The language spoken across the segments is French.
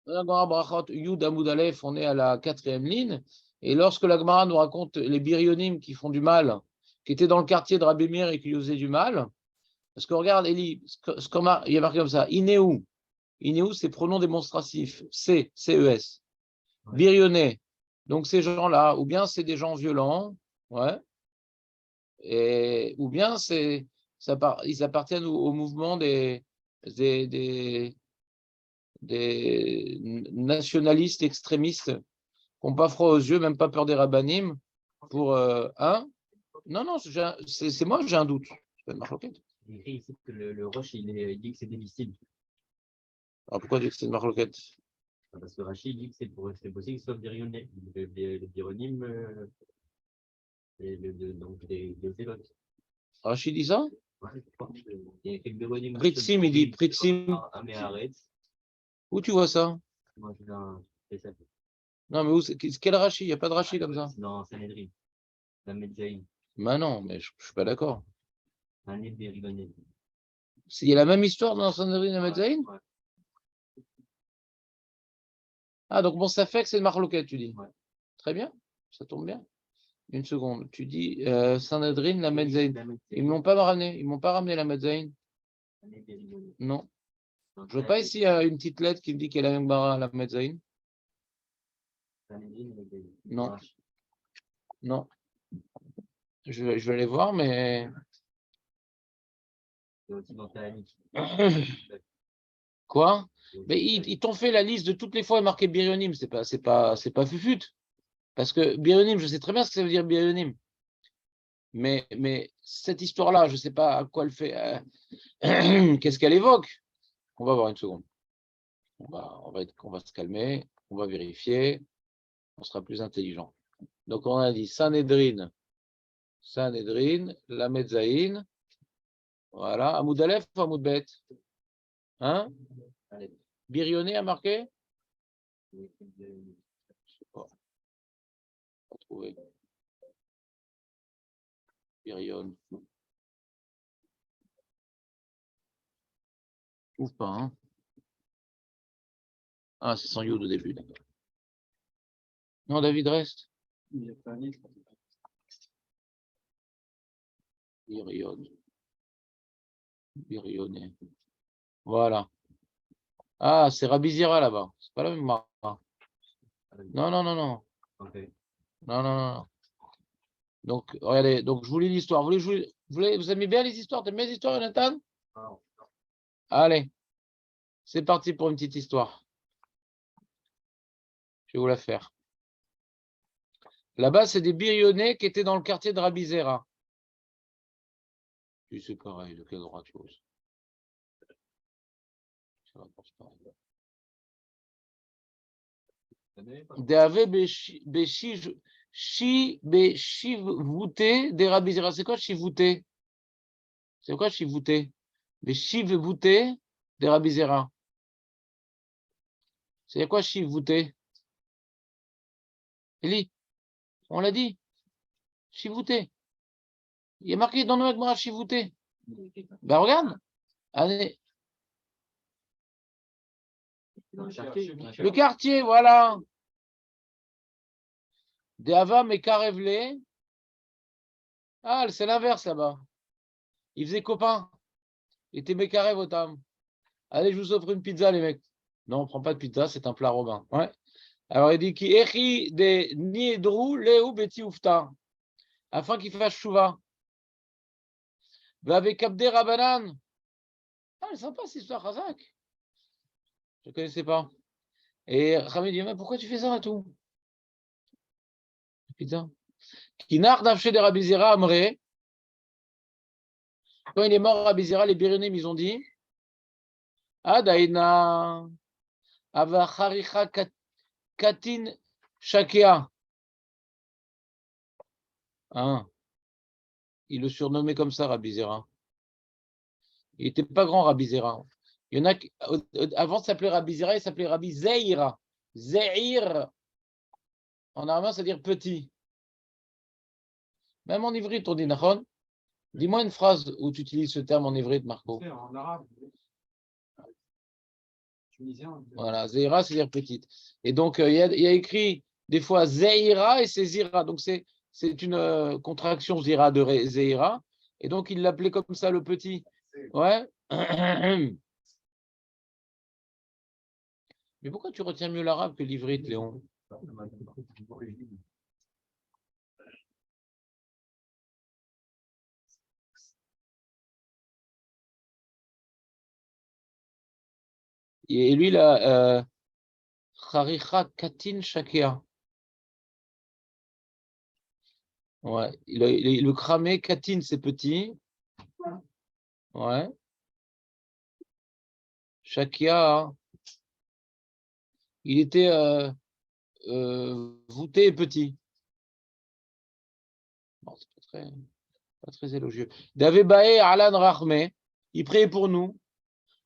Dans Brachot Yud Amud Aleph, on est à la 4e ligne. Et lorsque la Gemara nous raconte les birionim qui font du mal, qui étaient dans le quartier de Rabbi Meir et qui faisaient du mal, parce que regarde, Eli, il y a marqué comme ça, Inéou. Inéou, c'est pronom démonstratif, C-E-S. Ouais. Birionné. Donc ces gens-là, ou bien c'est des gens violents, ouais, ou bien ils appartiennent au mouvement des nationalistes extrémistes qui n'ont pas froid aux yeux, même pas peur des rabbinim, pour non, c'est moi, j'ai un doute. C'est pas une marloquette. Il écrit ici que le Roche, il dit que c'est difficile. Alors pourquoi il dit que c'est une marloquette? Parce que Rachid dit que c'est possible que ce soit birionné. Le bironyme, donc des élotes. Rachid dit ça? Ouais, il y a quelques bironymes. Pritsim, il dit Pritsim. Où tu vois ça? Moi, je viens. Non, mais où quel Rachid? Il n'y a pas de Rachid comme ça? Non, Sanhedrin. La Medjaïn. Ben non, mais je ne suis pas d'accord. Un birionné. Il y a la même histoire dans Sanhedrin et la Medjaïn? Ouais. Ah, donc bon, ça fait que c'est une marloquette, tu dis. Ouais. Très bien, ça tombe bien. Une seconde, tu dis Sanhedrin, la Medjaïn. Ils ne m'ont pas ramené, ils m'ont pas ramené la Medjaïn. Non. Je ne veux pas ici une petite lettre qui me dit qu'elle a la même barre à la Medjaïn. Non. Non. Je vais aller voir, mais. Quoi? Mais ils t'ont fait la liste de toutes les fois marqué birionim, c'est pas fufut. Parce que birionim, je sais très bien ce que ça veut dire birionim. Mais cette histoire-là, je ne sais pas à quoi elle fait. Qu'est-ce qu'elle évoque? On va voir une seconde. On va se calmer, on va vérifier, on sera plus intelligent. Donc on a dit Sanhedrin, la Medzaïn, voilà, Amoud Aleph ou Amoud Bet? Hein? Birionné a marqué? Je ne sais pas. Pas trouvé. Birion. Je trouve pas, hein? Ah, c'est sans Yud au début, d'accord. Non, David reste. Birionné. Voilà. Ah, c'est Rabbi Zira là-bas. C'est pas la même marque. Non, non, non, non. Okay. Non, non, non. Donc, regardez, donc je vous lis l'histoire. Vous aimez bien les histoires? T'aimes bien les histoires, Jonathan? Non. Allez, c'est parti pour une petite histoire. Je vais vous la faire. Là-bas, c'est des Birionnais qui étaient dans le quartier de Rabbi Zera. Puis c'est pareil, de quelle droite chose? Deave Beshivouté des Rabbi Zera. C'est quoi Shivouté? C'est quoi Shivouté? Beshivouté des Rabbi Zera. C'est quoi Shivouté? Eli, on l'a dit. Shivouté. Il y a marqué dans le Gemara Shivouté. Ben regarde. Allez. Le quartier, voilà. Deava Mekarevle. Ah, c'est l'inverse là-bas. Il faisait copain. Il était Mekarev Otam. Allez, je vous offre une pizza, les mecs. Non, on ne prend pas de pizza, c'est un plat romain. Ouais. Alors il dit qui écrit des Niedrou Léou Beti Ufta. Afin qu'il fasse chouva. Avec Abder Rabanan. Ah, elle est sympa cette histoire, Razak. Je ne connaissais pas. Et Rami dit, mais pourquoi tu fais ça et tout? Pizza. Kinar d'Afché de Rabbi Zera Amré. Quand il est mort, Rabbi Zera, les Birinim, ils ont dit Adaina Avacharicha Katin Shakea. Hein? Il le surnommait comme ça, Rabbi Zera. Il n'était pas grand, Rabbi Zera. Il y en a qui, avant de s'appeler Rabbi Zera, il s'appelait Rabbi Zeira. Zeir, en arabe, ça veut dire petit. Même en ivrite, on dit Nachon. Dis-moi une phrase où tu utilises ce terme en ivrite, Marco. En arabe. tunisien. Voilà, Zeira, c'est-à-dire petite. Et donc, il y a écrit des fois Zeira et c'est Zira. Donc, c'est une contraction Zira de Zeira. Et donc, il l'appelait comme ça, le petit. Ouais. Mais pourquoi tu retiens mieux l'arabe que l'ivrite, Léon? Et lui, là, Harichat Katin Shakea. Ouais. Le cramé Katin, c'est petit. Ouais. Shakea, hein. Il était voûté et petit. Bon, c'est pas très élogieux. Davebae Alan Rahme, il priait pour nous.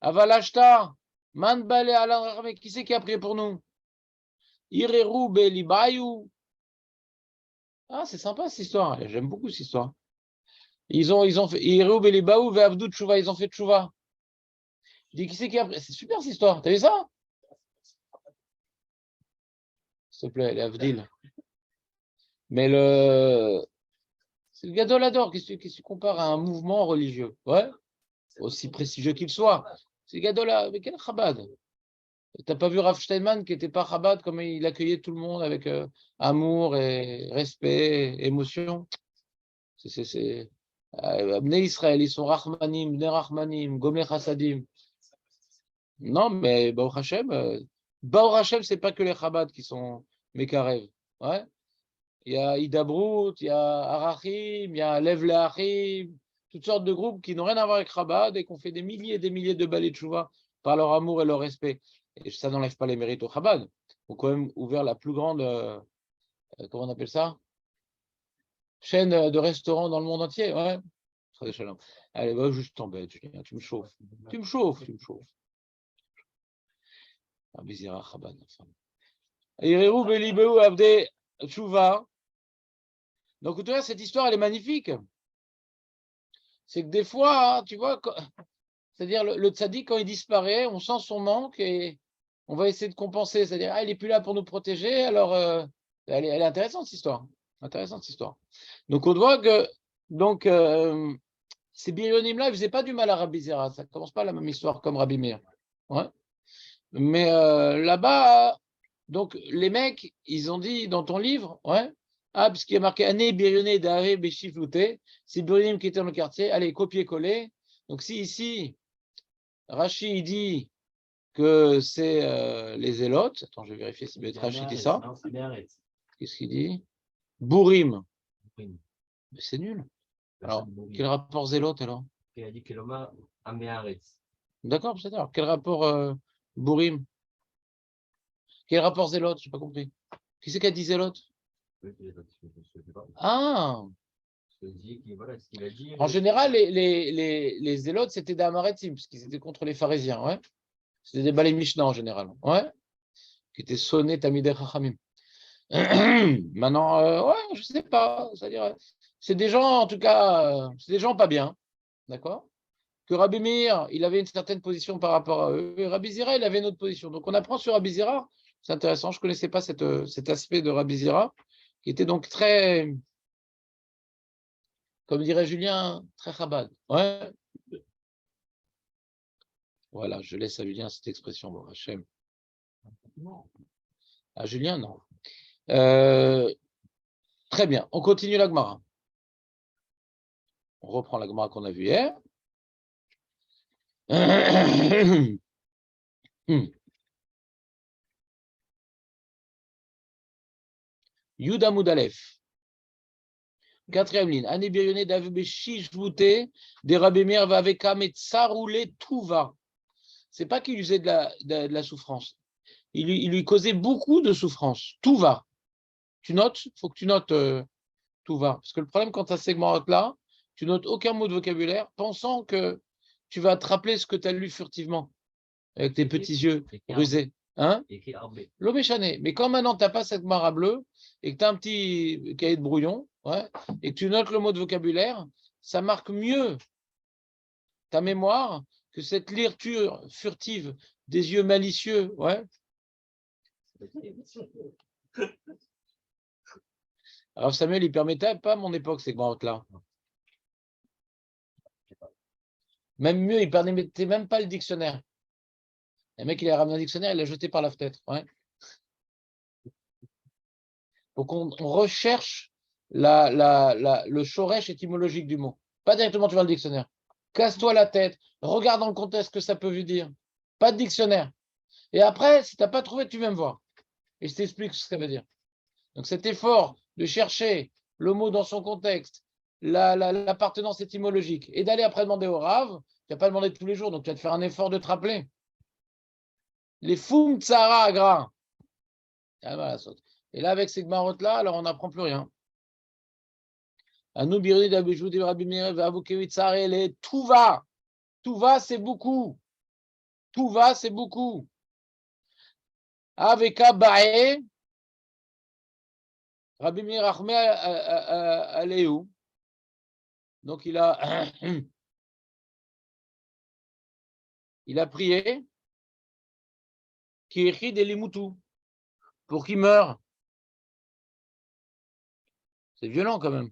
Avalashta, Man Bale Alan Rahme, qui c'est qui a prié pour nous? Ireru Belibayu. Ah, c'est sympa cette histoire. J'aime beaucoup cette histoire. Ils ont fait Ireru Belibayu Ve'avdu Tchouva, ils ont fait Tchouva. Il dit qui c'est qui a prié? C'est super cette histoire. T'as vu ça? S'il te plaît, les Avdil. Mais c'est le Gadolador. Qu'est-ce que tu compares à un mouvement religieux? Ouais, aussi prestigieux qu'il soit. C'est le Gadola. Mais quel Chabad? T'as pas vu Rav Steinman qui était pas Chabad, comme il accueillait tout le monde avec amour et respect, émotion? Bnei Israël, ils sont Rahmanim, Bnei Rahmanim, Gomel Chassadim. Non, mais Baruch Hashem, c'est pas que les Chabad qui sont Mekarev. Ouais. Il y a Idabrut, il y a Arachim, il y a Lev Leachim, toutes sortes de groupes qui n'ont rien à voir avec Chabad et qui ont fait des milliers et des milliers de balais de Tchouva par leur amour et leur respect. Et ça n'enlève pas les mérites au Chabad. Ils ont quand même ouvert la plus grande, comment on appelle ça? Chaîne de restaurants dans le monde entier. Ouais. Allez, va juste t'embête, Julien, tu me chauffes. Tu me chauffes, tu me chauffes. Ah, Bizira Chabad. Ireru Belibeu Abde Tchouva. Donc, tu vois, cette histoire, elle est magnifique. C'est que des fois, tu vois, c'est-à-dire le tzaddik, quand il disparaît, on sent son manque et on va essayer de compenser. C'est-à-dire, ah, il n'est plus là pour nous protéger, alors elle est intéressante, cette histoire. Intéressante, cette histoire. Donc, on voit que ces birionim-là, ils ne faisaient pas du mal à Rabbi Zera. Ça ne commence pas la même histoire comme Rabbi Meir. Ouais. Mais là-bas, donc, les mecs, ils ont dit dans ton livre, ouais, ah, parce qu'il y a marqué Ané birioné d'Aré Béchiflouté, c'est birionim qui étaient dans le quartier, allez, copier-coller. Donc, si ici, Rachi, il dit que c'est les zélotes. Attends, je vais vérifier si Rachi dit ça. Qu'est-ce qu'il dit? Bourim. Mais c'est nul. Alors, quel rapport zélote alors? Il a dit que l'homme a Méharetz. D'accord, c'est ça. Quel rapport Bourim? Quel rapport zélote? Je n'ai pas compris. Qui c'est qui a dit zélote? Ah! En général, les zélotes, c'était des Amaretim, parce qu'ils étaient contre les pharisiens. Ouais. C'était des Balei Mishnah en général. Ouais. Qui étaient sonnés Tamidei Chachamim. Maintenant, ouais, je sais pas. C'est-à-dire, c'est des gens, en tout cas, c'est des gens pas bien. D'accord? Que Rabbi Meir, il avait une certaine position par rapport à eux. Et Rabbi Zira, il avait une autre position. Donc, on apprend sur Rabbi Zira. C'est intéressant. Je ne connaissais pas cet aspect de Rabbi Zira, qui était donc très, comme dirait Julien, très Chabad. Ouais. Voilà, je laisse à Julien cette expression. Bon, Hachem. À Julien, non. Très bien. On continue la Gemara. On reprend la Gemara qu'on a vue hier. Yuda Moudalef. Quatrième ligne. Ané biryoné d'Avébéchi Jvouté, des Rabbi Meir Vaveka Metsaroulé Touva. C'est pas qu'il usait de la souffrance. Il lui causait beaucoup de souffrance. Touva. Tu notes? Il faut que tu notes Touva. Parce que le problème, quand tu as ces Gemara-là, tu notes aucun mot de vocabulaire, pensant que tu vas te rappeler ce que tu as lu furtivement, avec tes petits yeux rusés. Hein? L'obéchané. Mais quand maintenant tu n'as pas cette mara bleue et que tu as un petit cahier de brouillon, ouais, et que tu notes le mot de vocabulaire, ça marque mieux ta mémoire que cette lecture furtive des yeux malicieux, ouais. Alors Samuel, il permettait pas à mon époque ces grands-là. Même mieux, il ne permettait même pas le dictionnaire. Le mec, il a ramené un dictionnaire, il l'a jeté par la fenêtre. Ouais. Donc on recherche le shoresh étymologique du mot. Pas directement tu vas le dictionnaire. Casse-toi la tête, regarde dans le contexte ce que ça peut dire. Pas de dictionnaire. Et après, si tu n'as pas trouvé, tu viens me voir. Et je t'explique ce que ça veut dire. Donc cet effort de chercher le mot dans son contexte, l'appartenance étymologique, et d'aller après demander au Rav, tu ne vas pas demander tous les jours, donc tu vas te faire un effort de te rappeler. Les Foum Tsara Agra. Et là, avec ces gmarottes-là, alors on n'apprend plus rien. Anou Birni d'Abijou de Rabbi Meir Avoukewi Tsare, les tout va. Tout va, c'est beaucoup. Tout va, c'est beaucoup. Aveka Bae, Rabbi Meir Achme Aleou. Donc il a prié qui écrit des limoutou pour qu'il meure. C'est violent quand même.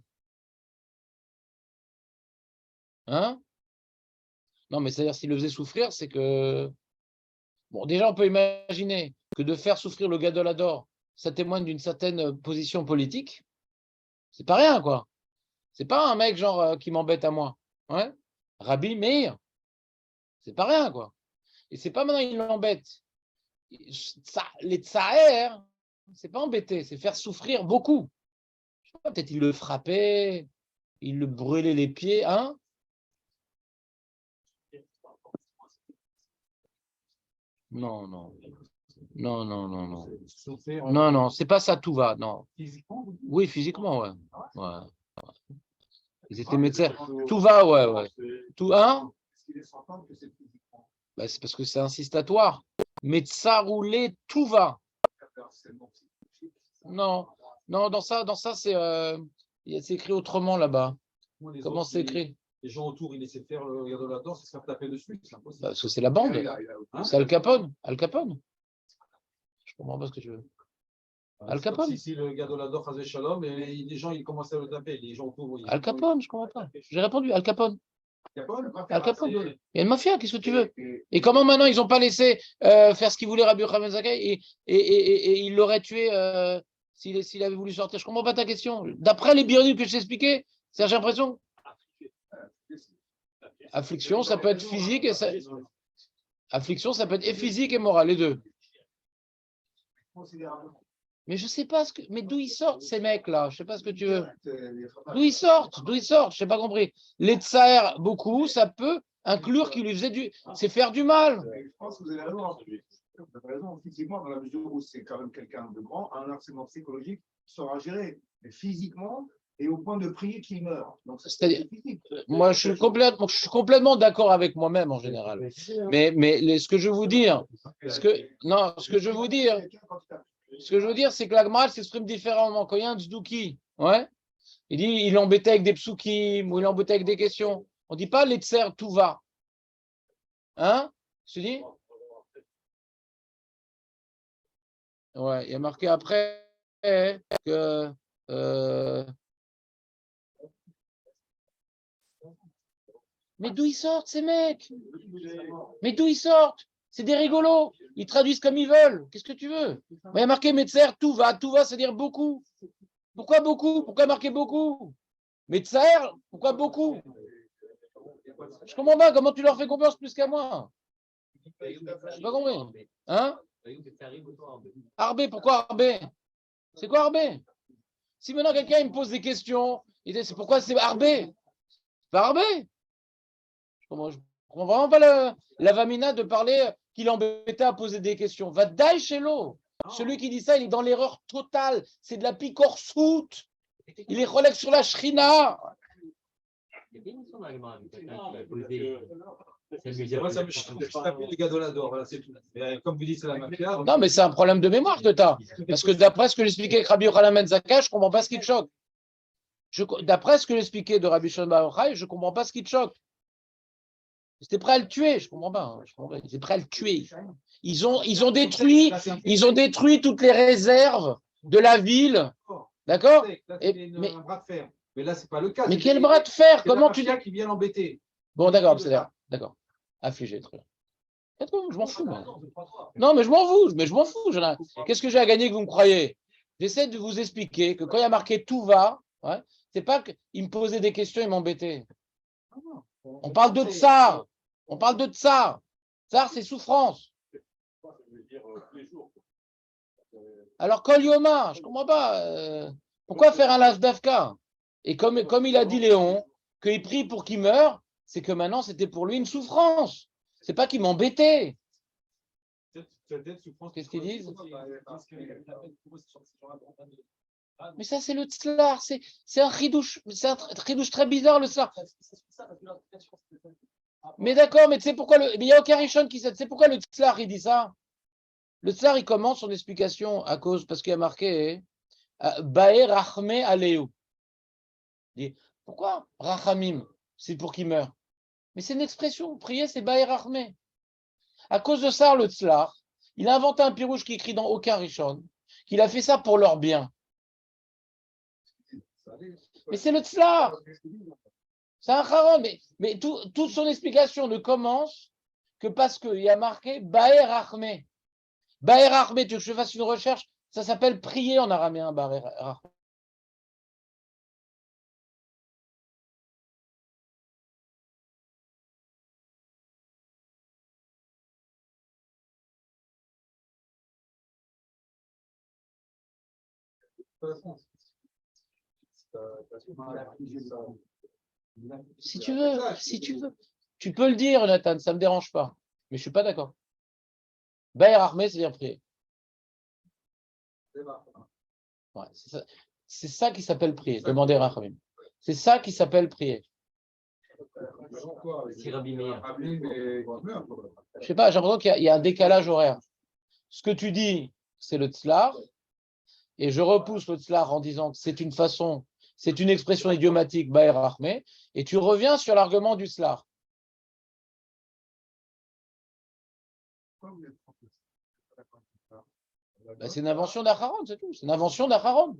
Hein? Non, mais c'est-à-dire s'il le faisait souffrir, c'est que... Bon, déjà, on peut imaginer que de faire souffrir le Gadolador, ça témoigne d'une certaine position politique. C'est pas rien, quoi. C'est pas un mec genre qui m'embête à moi. Ouais? Rabbi Meir. C'est pas rien, quoi. Et c'est pas maintenant il l'embête. Les tsaer, c'est pas embêter, c'est faire souffrir beaucoup. Je sais pas, peut-être il le frappait, il le brûlait les pieds, hein? Non, non. Non, non, non, non. Non, non, c'est pas ça, tout va, non. Oui, physiquement, ouais. Ouais. Ils étaient médecins. Tout va, ouais, ouais. Tout, hein? Bah, c'est parce que c'est insistatoire. Médecin roulé, tout va. Non, non, dans ça c'est écrit autrement là-bas. Comment c'est écrit? Les gens autour, ils essaient de faire le regard de la danse, c'est se faire taper dessus. Parce que c'est la bande. C'est Al Capone. Al Capone. Je comprends pas ce que tu veux. Al Capone. Si le gars de la danse faisait shalom, et les gens, ils commençaient à le taper. Les gens autour. Al Capone, je comprends pas. J'ai répondu, Al Capone. Al Capone. Il y a une mafia, qu'est-ce que tu veux? Et comment maintenant ils n'ont pas laissé faire ce qu'il voulait Rabbi Yochanan ben Zakkai et il l'aurait tué s'il avait voulu sortir? Je ne comprends pas ta question. D'après les bironim que je t'ai expliqué, j'ai l'impression. Affliction, ça peut être physique et ça... Affliction, ça peut être et physique et morale, les deux. Mais je ne sais pas mais d'où ils sortent ces mecs-là? Je ne sais pas ce que tu veux. D'où ils sortent? Je n'ai pas compris. Les tsaer, beaucoup, ça peut inclure qu'il lui faisait c'est faire du mal. Je pense que vous avez raison. Vous avez raison, physiquement, dans la mesure où c'est quand même quelqu'un de grand, un harcèlement psychologique sera géré. Mais physiquement, et au point de prier qu'il meurt. Donc, c'est-à-dire, moi, je suis complètement d'accord avec moi-même en général. Mais ce que je veux vous dire, ce que je veux dire, c'est que la Gemara s'exprime différemment. Quand il y a un tzduki, ouais, il dit il embêtait avec des psukim ou il embêtait avec des questions. On ne dit pas les tser, tout va. Hein? Tu dis? Ouais, il y a marqué après que. Mais d'où ils sortent ces mecs? Mais d'où ils sortent? C'est des rigolos. Ils traduisent comme ils veulent. Qu'est-ce que tu veux? Il y a marqué Metzer, tout va, c'est-à-dire beaucoup. Pourquoi beaucoup? Pourquoi marquer beaucoup? Metzer, pourquoi beaucoup? Je comprends pas, comment tu leur fais confiance plus qu'à moi? Je n'ai pas compris. Hein? Arbé, pourquoi Arbé? C'est quoi Arbé? Si maintenant quelqu'un me pose des questions, il dit c'est pourquoi c'est Arbé? C'est pas Arbé? Je ne comprends vraiment pas la vamina de parler qu'il embêtait à poser des questions. Va d'aille chez l'eau. Celui qui dit ça, il est dans l'erreur totale. C'est de la picorsoute. Il est relève sur la shrina. Il y a bien une dans l'allemand avec quelqu'un qui va poser. Moi, ça me tape les gars de la danse, voilà, c'est tout. Mais, comme vous dites, c'est la mafia. Non, mais c'est un problème de mémoire que tu as. Parce que d'après ce que j'expliquais avec Rabbi Yochanan ben Zakkai, je ne comprends pas ce qui te choque. D'après ce que j'expliquais de Rabbi Shimon bar Yochai, je ne comprends pas ce qui te choque. Ils étaient prêts à le tuer, je comprends pas. Je comprends pas. Ils étaient prêts à le tuer. Ils ont détruit toutes les réserves de la ville. D'accord? Un bras de fer. Mais là, c'est pas le cas. Mais quel bras de fer? Comment tu dis qui vient l'embêter? Bon, d'accord, c'est d'accord. Affligé, très bien. Je m'en fous. Moi. Non, mais je m'en fous. Mais je m'en fous. Qu'est-ce que j'ai à gagner que vous me croyez? J'essaie de vous expliquer que quand il y a marqué tout va, ouais, c'est pas qu'il me posait des questions et m'embêtait. On parle de tsar. On parle de tsar. Tsar, c'est souffrance. Alors, Kol Yoma, je ne comprends pas. Pourquoi faire un Lav Davka? Et comme il a dit Léon, qu'il prie pour qu'il meure, c'est que maintenant, c'était pour lui une souffrance. C'est pas qu'il m'embêtait. Qu'est-ce qu'ils disent? Mais ça, c'est le tzlar. C'est un chidouche très bizarre, le tzlar. Mais d'accord, mais tu sais pourquoi il n'y a aucun Rishon qui sait. Tu sais pourquoi le tzlar, il dit ça? Le tzlar, il commence son explication parce qu'il y a marqué Bae Rachme Aleu. Il dit pourquoi Rachamim? C'est pour qu'il meure. Mais c'est une expression. Prier, c'est Bae Rachme. À cause de ça, le tzlar, il a inventé un pirouche qui écrit dans aucun Rishon, qu'il a fait ça pour leur bien. Mais c'est le tzlar. C'est un charon. Mais toute son explication ne commence que parce qu'il y a marqué Baer Rachme. Baer Rachme, tu veux que je fasse une recherche? Ça s'appelle prier en araméen, Baer Rachme. Si tu veux. Tu peux le dire, Nathan, ça ne me dérange pas. Mais je ne suis pas d'accord. Baer Rachme, c'est-à-dire prier. Ouais, c'est ça qui s'appelle prier, demander Rachamim. C'est ça qui s'appelle prier. Si Rabbi Meir. Je sais pas, j'ai l'impression qu'il y a un décalage horaire. Ce que tu dis, c'est le tzlar, et je repousse le tzlar en disant que c'est une façon, c'est une expression idiomatique, Baer Rachme, et tu reviens sur l'argument du tzlar. Ben, c'est une invention d'Acharon, c'est tout. C'est une invention d'Acharon.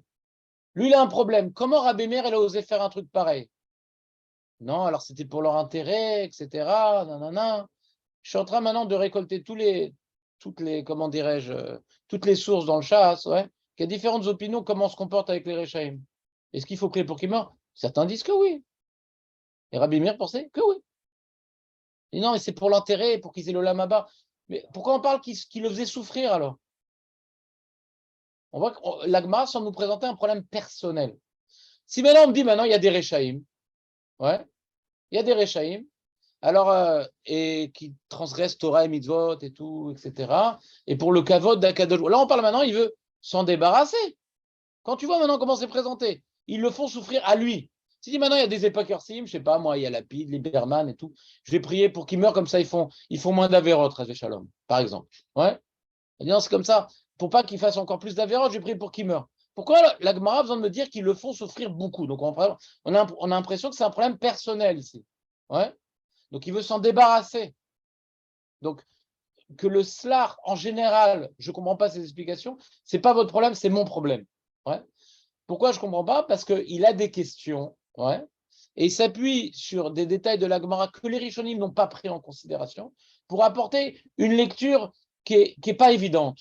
Lui, il a un problème. Comment Rabbi Meir, il a osé faire un truc pareil? Non, alors c'était pour leur intérêt, etc. Nanana. Je suis en train maintenant de récolter toutes les, comment dirais-je, toutes les sources dans le chasse, ouais, qu'il y a différentes opinions comment on se comporte avec les Rechaïm. Est-ce qu'il faut prier pour qu'ils meurent? Certains disent que oui. Et Rabbi Meir pensait que oui. Et non, mais c'est pour l'intérêt, pour qu'ils aient le lamaba. Mais pourquoi on parle qu'il le faisait souffrir alors? On voit que l'Agmara semble nous présenter un problème personnel. Si maintenant on me dit il y a des Rechaïm, ouais, il y a des Rechaïm, alors, et qui transgressent Torah et Mitzvot et tout, etc. Et pour le kavod d'Akadosh. Là, on parle maintenant, il veut s'en débarrasser. Quand tu vois maintenant comment c'est présenté, ils le font souffrir à lui. Si dit maintenant il y a des Epakersim, je sais pas, moi, il y a Lapid, Lieberman et tout, je vais prier pour qu'ils meurent comme ça, ils font moins d'Averot, Rajé Shalom, par exemple. Ouais. Et non, c'est comme ça. Pour pas qu'ils fassent encore plus d'Averot, je vais prier pour qu'ils meurent. Pourquoi la Gemara a besoin de me dire qu'ils le font souffrir beaucoup? Donc on a l'impression que c'est un problème personnel ici. Ouais. Donc, il veut s'en débarrasser. Donc, que le slar, en général, je ne comprends pas ces explications, ce n'est pas votre problème, c'est mon problème. Ouais. Pourquoi je ne comprends pas? Parce qu'il a des questions, ouais, et il s'appuie sur des détails de la Gemara que les Rishonim n'ont pas pris en considération pour apporter une lecture qui n'est pas évidente.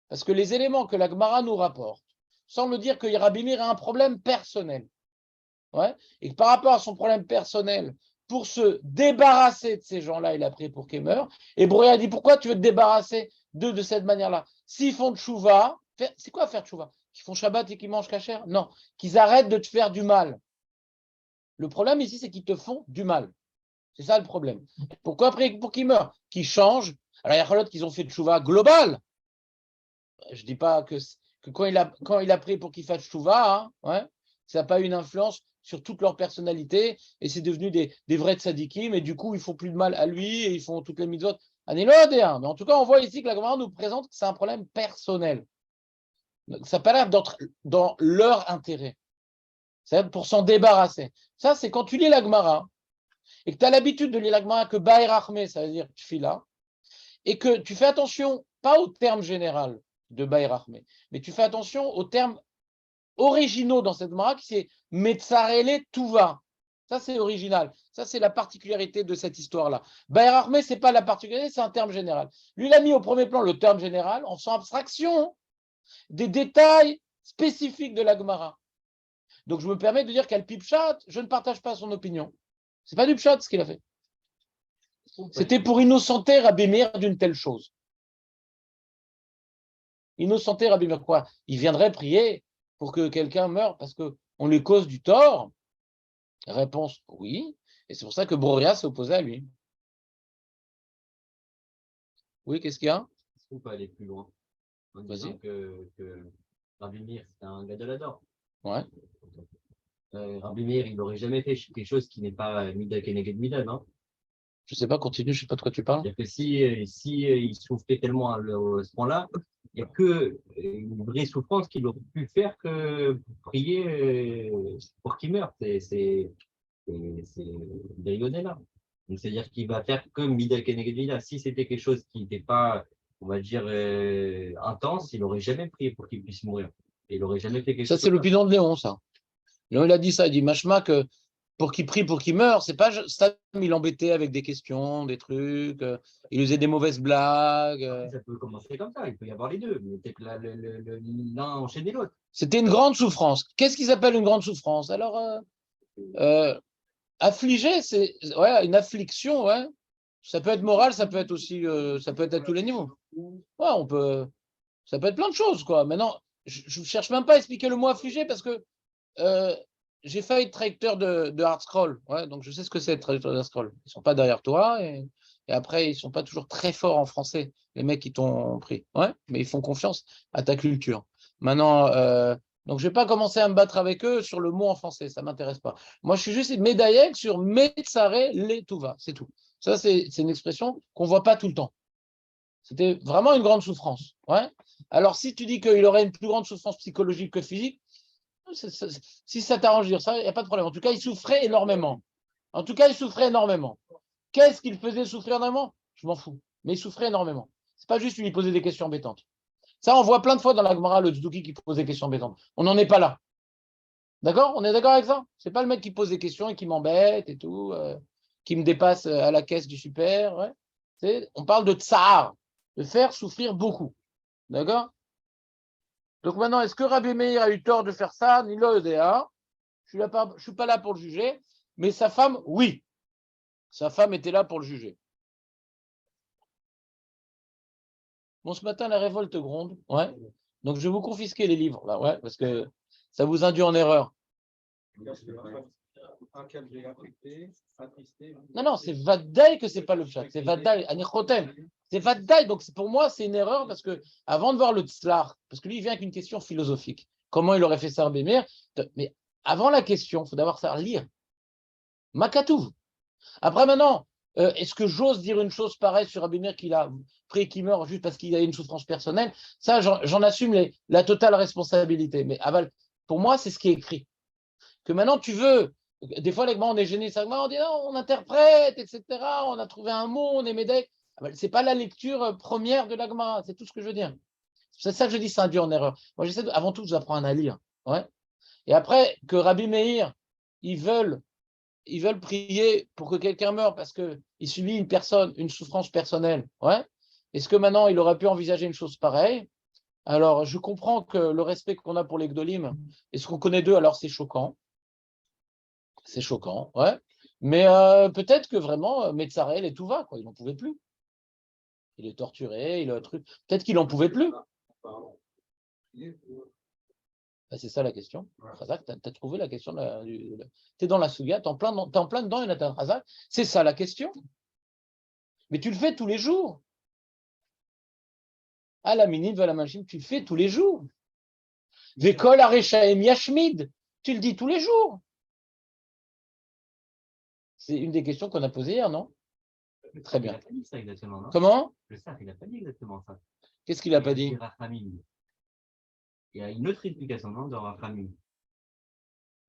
Parce que les éléments que la Gemara nous rapporte semblent dire que Rabbi Meir a un problème personnel. Ouais, et que par rapport à son problème personnel, pour se débarrasser de ces gens-là, il a prié pour qu'ils meurent. Et Brouya a dit, pourquoi tu veux te débarrasser d'eux de cette manière-là? S'ils font tchouva, c'est quoi faire tchouva? Qu'ils font Shabbat et qu'ils mangent kasher? Non, qu'ils arrêtent de te faire du mal. Le problème ici, c'est qu'ils te font du mal. C'est ça le problème. Pourquoi prier pour qu'ils meurent? Qu'ils changent. Alors, il y a d'autres qui ont fait tchouva global. Je ne dis pas que quand il a prié pour qu'ils fassent tchouva, hein, ouais, ça n'a pas eu une influence sur toute leur personnalité, et c'est devenu des vrais tzadikim, et du coup, ils font plus de mal à lui, et ils font toutes les mitzvot. Mais en tout cas, on voit ici que la Gemara nous présente que c'est un problème personnel. Ça n'a pas l'air d'être dans leur intérêt. C'est pour s'en débarrasser. Ça, c'est quand tu lis la Gemara, et que tu as l'habitude de lire la Gemara que Ba'er Achme, ça veut dire Tfila, et que tu fais attention, pas au terme général de Ba'er Achme, mais tu fais attention aux termes originaux dans cette Gemara qui c'est Metzarele Tuva. Ça, c'est original. Ça, c'est la particularité de cette histoire-là. Ba'er Achme, ce n'est pas la particularité, c'est un terme général. Lui, il a mis au premier plan le terme général en faisant abstraction des détails spécifiques de la Gemara. Donc, je me permets de dire qu'Al Pipchat, je ne partage pas son opinion. Ce n'est pas du Pshat ce qu'il a fait. C'était pour innocenter Rabbi Meir d'une telle chose. Innocenter Rabbi Meir quoi? Il viendrait prier pour que quelqu'un meure parce qu'on lui cause du tort? Réponse oui. Et c'est pour ça que Broria s'est opposé à lui. Oui, qu'est-ce qu'il y a? Est-ce qu'on peut aller plus loin en disant Vas-y. que Rabbi Meir, c'est un gars de l'adore. Ouais. Rabbi Meir, il n'aurait jamais fait quelque chose qui n'est pas Mida Keneged Mida, non? Je ne sais pas, continue, je ne sais pas de quoi tu parles. C'est-à-dire que si il souffrait tellement à ce point-là, il n'y a que une vraie souffrance qu'il aurait pu faire que pour prier pour qu'il meure. C'est là. Donc, c'est-à-dire qu'il va faire que Mida Keneged Mida. Si c'était quelque chose qui n'était pas, on va dire, intense, il n'aurait jamais prié pour qu'il puisse mourir. Et il n'aurait jamais fait quelque Ça, chose. c'est l'opinion de Léon, ça. Léon, il a dit ça. Il dit Machma que pour qu'il prie, pour qu'il meure, c'est pas ça. Il l'embêtait avec des questions, des trucs. Il faisait des mauvaises blagues. Ça peut commencer comme ça. Il peut y avoir les deux. Mais peut-être l'un enchaîner l'autre. C'était une grande souffrance. Qu'est-ce qu'ils appellent une grande souffrance? Alors, affligé, c'est ouais, une affliction, ouais. Ça peut être moral, ça peut être aussi, ça peut être à tous les niveaux. Ouais, on peut, ça peut être plein de choses, quoi. Maintenant, je ne cherche même pas à expliquer le mot affligé parce que j'ai failli être traducteur de hard scroll, ouais, donc je sais ce que c'est être traducteur de hard scroll. Ils sont pas derrière toi et après ils sont pas toujours très forts en français, les mecs qui t'ont pris, ouais, mais ils font confiance à ta culture. Maintenant, donc je vais pas commencer à me battre avec eux sur le mot en français, ça m'intéresse pas. Moi, je suis juste médaillé sur Metzare Letuva, c'est tout. Ça, c'est une expression qu'on voit pas tout le temps. C'était vraiment une grande souffrance, ouais. Alors, si tu dis qu'il aurait une plus grande souffrance psychologique que physique, si ça t'arrange de dire ça, il n'y a pas de problème. En tout cas, il souffrait énormément. En tout cas, il souffrait énormément. Qu'est-ce qu'il faisait souffrir énormément? Je m'en fous. Mais il souffrait énormément. Ce n'est pas juste lui poser des questions embêtantes. Ça, on voit plein de fois dans la Gemara le Tzduki qui pose des questions embêtantes. On n'en est pas là. D'accord? On est d'accord avec ça? Ce n'est pas le mec qui pose des questions et qui m'embête et tout, qui me dépasse à la caisse du super. Ouais. On parle de tsar, de faire souffrir beaucoup. D'accord? Donc maintenant, est-ce que Rabbi Meir a eu tort de faire ça? Ni l'Odéa. Je ne suis pas là pour le juger. Mais sa femme, oui. Sa femme était là pour le juger. Bon, ce matin, la révolte gronde. Ouais. Donc, je vais vous confisquer les livres, là, ouais, parce que ça vous induit en erreur. Non, non, c'est Vadaï que c'est pas le chat. C'est Vadaï, Anichotem. C'est Vadaï. Donc, pour moi, c'est une erreur parce que, avant de voir le Tzlar, parce que lui, il vient avec une question philosophique. Comment il aurait fait ça, Rabbi Meir? Mais avant la question, il faut d'abord savoir lire. Makatouv. Après, maintenant, est-ce que j'ose dire une chose pareille sur Rabbi Meir qu'il a pris qu'il meurt juste parce qu'il a une souffrance personnelle? Ça, j'en assume la totale responsabilité. Mais pour moi, c'est ce qui est écrit. Que maintenant, tu veux. Des fois, les gens, on est gênés. On dit non, on interprète, etc. On a trouvé un mot, on est médec. Ce n'est pas la lecture première de la Gemara. C'est tout ce que je veux dire. C'est ça que je dis, c'est induit en erreur. Moi, j'essaie avant tout, je vous apprends à lire. Ouais. Et après, que Rabbi Meir, ils veulent prier pour que quelqu'un meure parce qu'il subit une souffrance personnelle. Ouais. Est-ce que maintenant, il aurait pu envisager une chose pareille? Alors, je comprends que le respect qu'on a pour les Gdolim, et ce qu'on connaît d'eux, alors c'est choquant. C'est choquant, ouais. Mais peut-être que vraiment, Metzarel et tout va, quoi. Il n'en pouvait plus. Il est torturé, il a un truc. Peut-être qu'il n'en pouvait plus. Ben, c'est ça la question. Razak, tu as trouvé la question. Tu es dans la Souga, tu es en plein dedans, Jonathan Razak. C'est ça la question. Mais tu le fais tous les jours. À la minute, à la machine, tu le fais tous les jours. Vekol Arechaem Yashmid, tu le dis tous les jours. C'est une des questions qu'on a posées hier, non? Très bien. Il n'a pas dit ça exactement, non? Comment? Le Saf, il n'a pas dit exactement ça. Qu'est-ce qu'il n'a pas dit? Il y a une autre explication, non, dans Rachamim.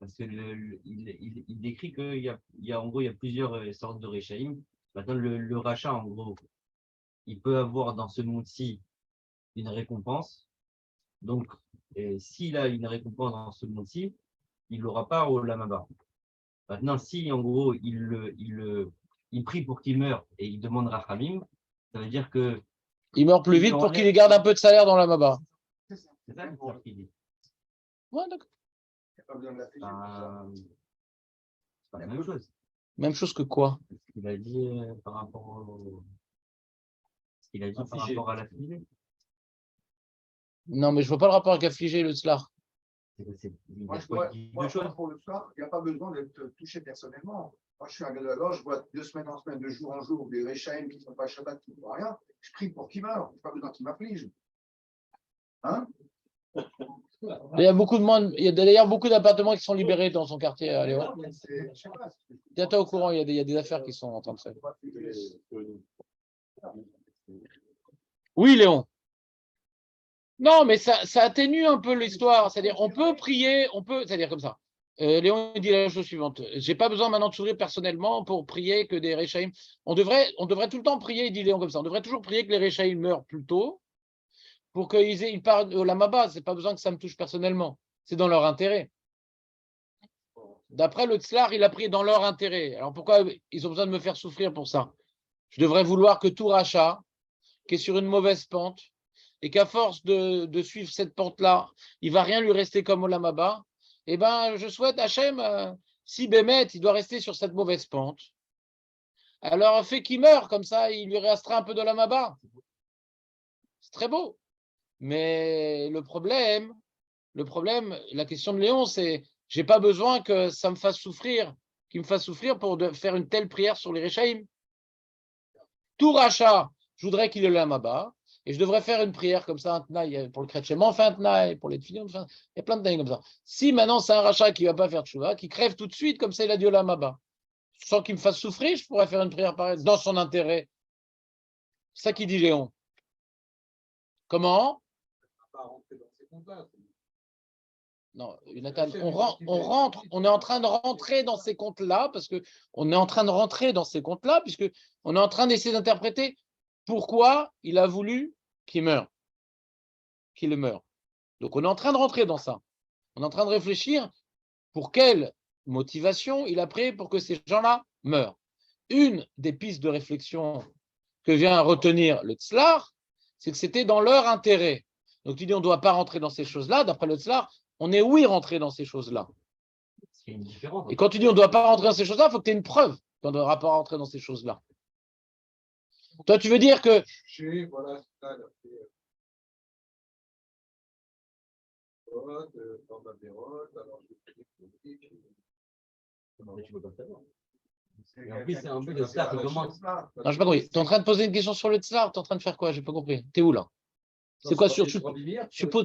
Parce que il décrit qu'il y a en gros il y a plusieurs sortes de Réchaïm. Maintenant, le rachat, en gros, il peut avoir dans ce monde-ci une récompense. Donc, s'il a une récompense dans ce monde-ci, il l'aura pas au Lamaba. Maintenant, si en gros il prie pour qu'il meure et il demande Rachamim, ça veut dire que Il meurt plus il vite pour enlève- qu'il lui garde un peu de salaire dans la Maba. C'est ça. C'est ça l'histoire qu'il dit. Ouais, d'accord. Il n'y a pas besoin de l'afficher pour ça. C'est pas la même chose. Même chose que quoi? Ce qu'il a dit par rapport ce qu'il a dit par Affligé. rapport à la fille. Non, mais je vois pas le rapport avec affligé le tzlar. Moi, pour le soir, il n'y a pas besoin d'être touché personnellement. Moi, je suis un gars de la gorge, je vois de semaine en semaine, de jour en jour, des Réchaïm qui ne sont pas Shabbat, qui ne font rien. Je prie pour qu'ils meurent. Je n'ai pas besoin qu'ils m'affligent. Hein? Il y a beaucoup de monde, il y a d'ailleurs beaucoup d'appartements qui sont libérés dans son quartier à Léon. Je sais pas. T'es au courant, il y a des affaires qui sont en train de se faire. Oui, Léon. Non, mais ça atténue un peu l'histoire. C'est-à-dire, on peut prier, c'est-à-dire comme ça. Léon dit la chose suivante. J'ai pas besoin maintenant de s'ouvrir personnellement pour prier que des Réchaïm. On devrait tout le temps prier, dit Léon comme ça. On devrait toujours prier que les Réchaïm meurent plus tôt pour qu'ils parlent au Lamaba. C'est pas besoin que ça me touche personnellement. C'est dans leur intérêt. D'après le Tzlar, il a prié dans leur intérêt. Alors pourquoi ils ont besoin de me faire souffrir pour ça? Je devrais vouloir que tout rachat, qui est sur une mauvaise pente, et qu'à force de suivre cette pente-là, il ne va rien lui rester comme Olam Haba, eh bien, je souhaite Hachem, si Bémet, il doit rester sur cette mauvaise pente, alors fait qu'il meure, comme ça, il lui restera un peu d'Olam Haba. C'est très beau. Mais le problème, la question de Léon, c'est j'ai pas besoin que ça me fasse souffrir, qu'il me fasse souffrir pour faire une telle prière sur les Réchaïm. Tout rachat, je voudrais qu'il ait Olam Haba. Et je devrais faire une prière comme ça, un tnaï, pour le chrétien, on fait un tnaï, pour les filles, il y a plein de tnaïs comme ça. Si maintenant c'est un rachat qui ne va pas faire tchouva, qui crève tout de suite, comme ça il a dit Olam Haba, sans qu'il me fasse souffrir, je pourrais faire une prière pareille, dans son intérêt. C'est ça qui dit Léon. Comment? Non, Jonathan, on est en train de rentrer dans ces comptes-là, parce qu'on est en train de rentrer dans ces comptes-là, puisque on est en train d'essayer d'interpréter pourquoi il a voulu qu'il meure, qu'il meure. Donc, on est en train de rentrer dans ça. On est en train de réfléchir pour quelle motivation il a pris pour que ces gens-là meurent. Une des pistes de réflexion que vient retenir le Tzlar, c'est que c'était dans leur intérêt. Donc, tu dis on ne doit pas rentrer dans ces choses-là. D'après le Tzlar, on est oui rentré dans ces choses-là. Et quand tu dis on ne doit pas rentrer dans ces choses-là, il faut que tu aies une preuve qu'on ne devra pas rentrer dans ces choses-là. Toi, tu veux dire que En plus, c'est un peu de ça que commence. non, je n'ai pas compris. Tu es en train de poser une question sur le Tzlar, tu es en train de faire quoi? Je n'ai pas compris. Tu es où là? C'est quoi sur tu poses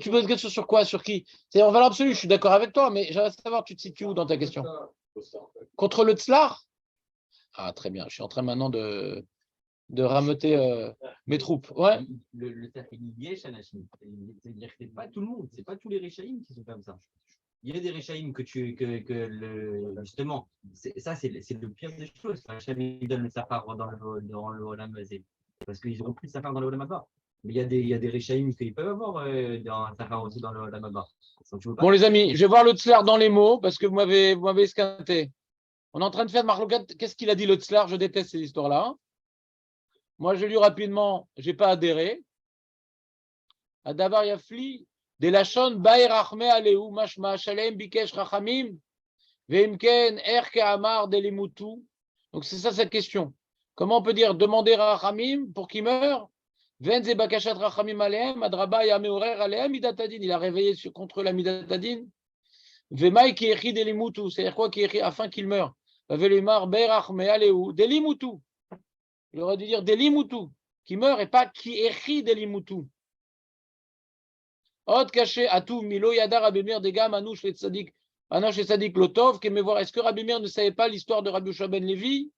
une question sur quoi? Sur qui? C'est en valeur absolue, je suis d'accord avec toi, mais j'aimerais savoir, tu te situes où dans ta question? Contre le Tzlar? Ah, très bien. Je suis en train maintenant de rameuter mes troupes. Ouais. Le Tafélié, c'est-à-dire que c'est pas tout le monde, c'est pas tous les Réchaïm qui sont comme ça. Il y a des Réchaïm justement, ça c'est le pire des choses. Hachem il donne le Safar dans le Olam Hazé, parce qu'ils n'auront plus de Safar dans le Olam Haba. Mais il y a des Réchaïm qu'ils peuvent avoir un Safar aussi dans le Olam Haba. Bon les amis, je vais voir le Tzlar dans les mots, parce que vous m'avez esquinté. On est en train de faire Marlokat. Qu'est-ce qu'il a dit le Tzlar? Je déteste ces histoires-là. Moi, je lu rapidement, je n'ai pas adhéré. Adavar Yafli, de Lachon, Baer Achme Aleu, Mashma Shalem, Bikesh Rachamim, Veimken, Erke Amar, Delimutu. Donc, c'est ça cette question. Comment on peut dire demander Rachamim pour qu'il meure? Venze Bakashat Rachamim Aleem, Adraba Yameorer Aleem, Midatadin. Il a réveillé contre la Midatadin. Vemai qui écrit Delimutu. C'est-à-dire quoi qui écrit afin qu'il meure? Velimar, Baer Achme Aleu, Delimutu. Il aurait dû dire Delimutu, qui meurt et pas qui écrit Delimutu. Od caché à tout, Milo Yadar Rabimir Degam Anouch le Tzadik, Anouch le Tzadik Lotov, qui me voir. Est-ce que Rabimir ne savait pas l'histoire de Rabbi Yoshua ben Levi?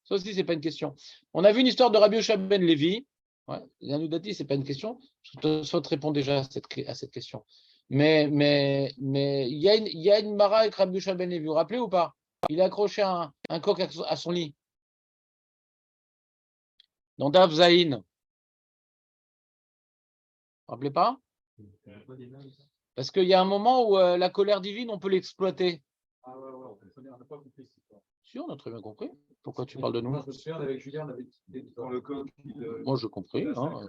Ça aussi, c'est pas une question. On a vu une histoire de Rabbi Yoshua ben Levi. Ouais, Yanoudati, c'est pas une question. Tosfot répond déjà à cette question. Mais il y a une mara avec Rabbi Yoshua ben Levi, vous vous rappelez ou pas? Il a accroché un coq à son lit. Dans Daf Zayin. Vous vous rappelez pas? Parce qu'il y a un moment où la colère divine, on peut l'exploiter. Ah ouais, on n'a pas compris. Si, on a très bien compris. Pourquoi tu parles de nous? Moi, je me souviens, avec Julien, on avait dans le coq. Moi, je compris. Hein.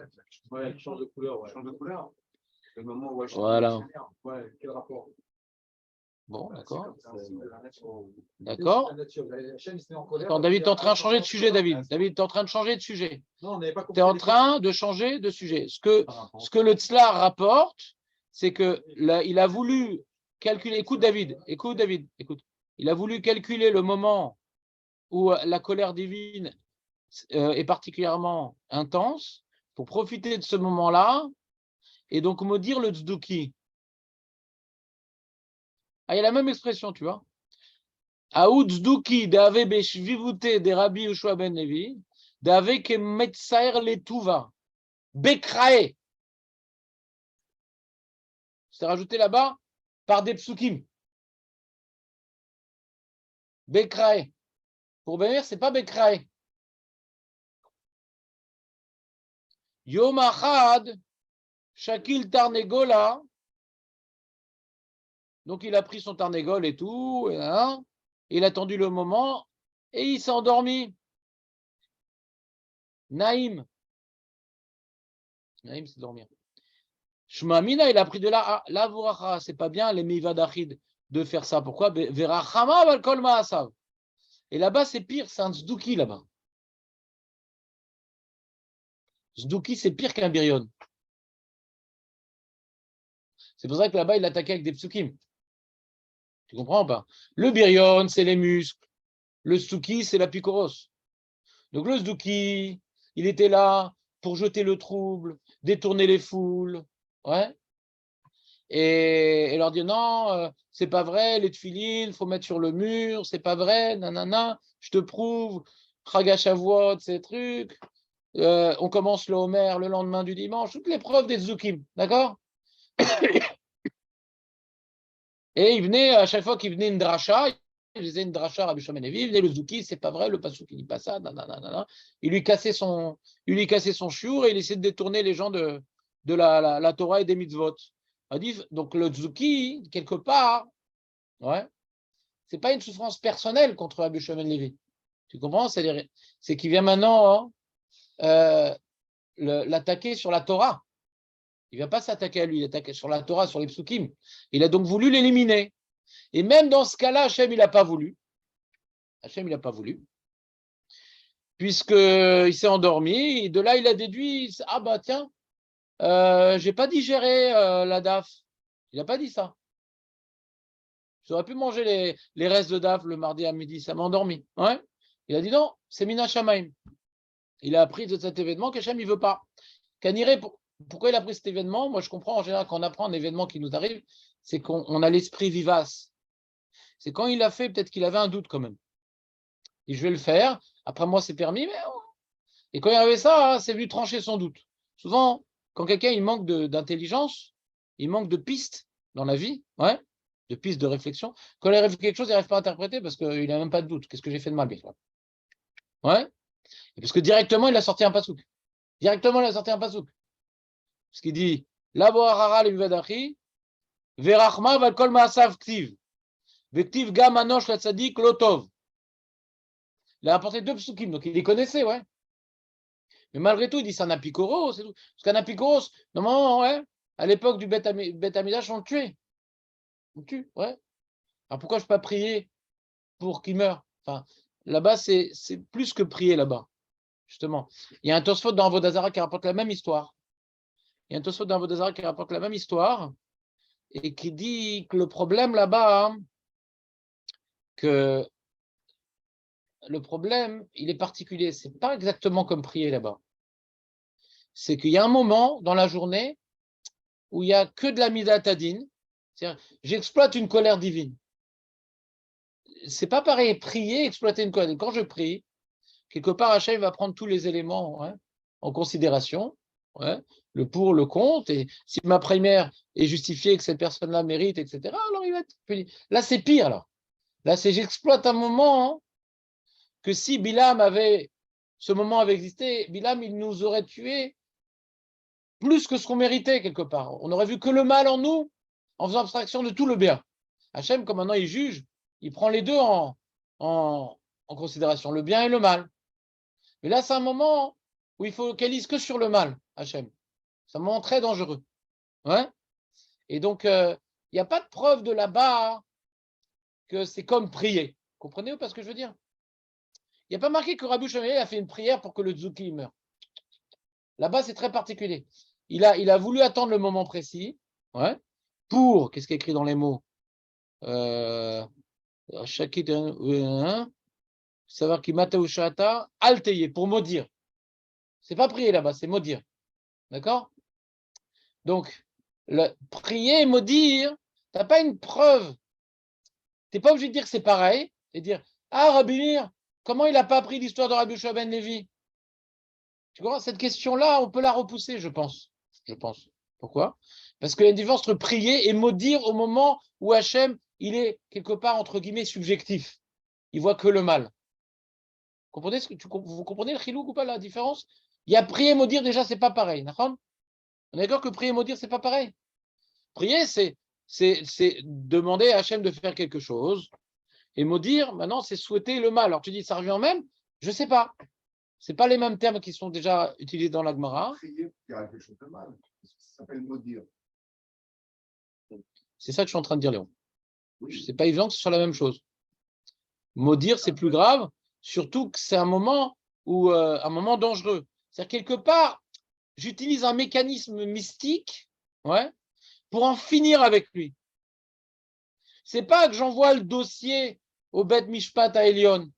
Ouais, il change de couleur. Ouais. Change de couleur. Le moment où Voilà. Ouais, quel rapport? Bon, d'accord. D'accord. D'accord. David, tu es en train de changer de sujet, David. David, tu es en train de changer de sujet. Non, on n'avait pas compris. Tu es en train de changer de sujet. Ce que le Tzlar rapporte, c'est qu'il a voulu calculer. Écoute, David. Il a voulu calculer le moment où la colère divine est particulièrement intense pour profiter de ce moment-là et donc maudire le tzduki. Ah, il y a la même expression, tu vois. Aoud tzduki d'ave beshvivute de Rabbi Yoshua ben Levi, d'ave ke metsaer letuva, bekrae. C'est rajouté là-bas par des psukim. Bekrae. Pour Bémer, c'est pas bekrae. Yom Achad, Shakil Tarnegola. Donc il a pris son Tarnegol et tout, hein, il a attendu le moment et il s'est endormi. Naïm, c'est dormir. Shmamina, il a pris de la vuracha. C'est pas bien les mivadachid de faire ça. Pourquoi? Verachama val kol ma'asav. Et là-bas, c'est pire, c'est un tzduki là-bas. Tzduki, c'est pire qu'un birion. C'est pour ça que là-bas, il attaquait avec des psukim. Tu comprends ou pas? Le birion, c'est les muscles. Le tzduki, c'est la picoros. Donc le tzduki, il était là pour jeter le trouble, détourner les foules. Ouais. Et leur dire non, c'est pas vrai, les tefilines, il faut mettre sur le mur, c'est pas vrai, nanana, je te prouve, Chagashavuot, ces trucs. On commence le Homer le lendemain du dimanche, toutes les preuves des Zukim, d'accord? Et il venait, à chaque fois qu'il venait une dracha, il faisait une dracha à Rabbi Shimon ben Levi, il venait le Zuki, c'est pas vrai, le Passouk il dit pas ça, nanana. Il lui cassait son chiour et il essayait de détourner les gens de la Torah et des mitzvot. Donc le Tzuki, quelque part, ouais, c'est pas une souffrance personnelle contre Rabbi Shimon ben Levi. Tu comprends? C'est qu'il vient maintenant l'attaquer sur la Torah. Il ne vient pas s'attaquer à lui, il attaque sur la Torah, sur les psukim. Il a donc voulu l'éliminer. Et même dans ce cas-là, Hachem, il n'a pas voulu. Hachem, il n'a pas voulu. Puisqu'il s'est endormi. Et de là, il a déduit, ah bah tiens, j'ai pas digéré la daf. Il n'a pas dit ça. J'aurais pu manger les restes de daf le mardi à midi, ça m'a endormi. Ouais. Il a dit non, c'est Mina Shamaim. Il a appris de cet événement qu'Hachem, il ne veut pas. Kaniré, pourquoi il a pris cet événement? Moi, je comprends en général quand on apprend un événement qui nous arrive, c'est qu'on a l'esprit vivace. C'est quand il l'a fait, peut-être qu'il avait un doute quand même. Et je vais le faire. Après moi, c'est permis, mais et quand il avait ça, c'est venu trancher son doute. Souvent, quand quelqu'un il manque d'intelligence, il manque de pistes dans la vie, ouais, de pistes de réflexion. Quand il arrive quelque chose, il n'arrive pas à interpréter parce qu'il n'a même pas de doute. Qu'est-ce que j'ai fait de mal, bien? Ouais. Et parce que directement, il a sorti un pasouk. Parce qu'il dit Labo harara le vadachi, verachma val kol ma'asav ktiv, vektiv gam anosh la tzadik lotov. Il a apporté 2 psukim, donc il les connaissait, ouais. Mais malgré tout, il dit c'est un apikoros, c'est tout. Parce qu'un apikoros, normalement, ouais, à l'époque du Beth Amidash, on le tuait. On le tue, ouais. Alors pourquoi je ne peux pas prier pour qu'il meure? Enfin, là-bas, c'est plus que prier là-bas, justement. Il y a un Tosfot dans Vodazara qui rapporte la même histoire. Et qui dit que le problème là-bas, hein, que le problème, il est particulier. C'est pas exactement comme prier là-bas. C'est qu'il y a un moment dans la journée où il n'y a que de la midatadine. C'est-à-dire, j'exploite une colère divine. C'est pas pareil, prier, exploiter une colère. Quand je prie, quelque part, Hachem va prendre tous les éléments, ouais, en considération. Ouais. le pour, le contre, et si ma prière est justifiée, que cette personne-là mérite, etc., alors il va être puni. Là, c'est pire, là. Là, c'est j'exploite un moment, hein, que si ce moment avait existé, Bilam, il nous aurait tués plus que ce qu'on méritait, quelque part. On aurait vu que le mal en nous, en faisant abstraction de tout le bien. Hachem, comme maintenant il juge, il prend les deux en considération, le bien et le mal. Mais là, c'est un moment où il focalise que sur le mal, Hachem. C'est un moment très dangereux. Ouais. Et donc, il n'y a pas de preuve de là-bas que c'est comme prier. Comprenez-vous pas ce que je veux dire? Il n'y a pas marqué que Rabbi Shmuel a fait une prière pour que le Tzouki meure. Là-bas, c'est très particulier. Il a voulu attendre le moment précis, ouais, pour, qu'est-ce qui est écrit dans les mots? Savoir qui mata ou shata, alteye, pour maudire. C'est pas prier là-bas, c'est maudire. D'accord? Donc, prier et maudire, tu n'as pas une preuve. Tu n'es pas obligé de dire que c'est pareil et dire ah, Rabbi Meir, comment il n'a pas appris l'histoire de Rabbi Yoshua ben Levi? Tu comprends? Cette question-là, on peut la repousser, je pense. Je pense. Pourquoi? Parce qu'il y a une différence entre prier et maudire au moment où Hachem, il est quelque part, entre guillemets, subjectif. Il voit que le mal. Vous comprenez le chilouk ou pas, la différence? Il y a prier et maudire, déjà, c'est pas pareil. On est d'accord que prier et maudire, c'est pas pareil. Prier, c'est demander à Hachem de faire quelque chose. Et maudire, maintenant, c'est souhaiter le mal. Alors tu dis, ça revient au même? Je ne sais pas. Ce pas les mêmes termes qui sont déjà utilisés dans la Gemara. Prier, il y a quelque chose de mal. Ça s'appelle maudire. C'est ça que je suis en train de dire, Léon. Oui. C'est pas évident que ce soit la même chose. Maudire, c'est plus grave, surtout que c'est un moment un moment dangereux. C'est-à-dire, quelque part, j'utilise un mécanisme mystique, ouais, pour en finir avec lui. C'est pas que j'envoie le dossier au Bet Mishpat à Elion.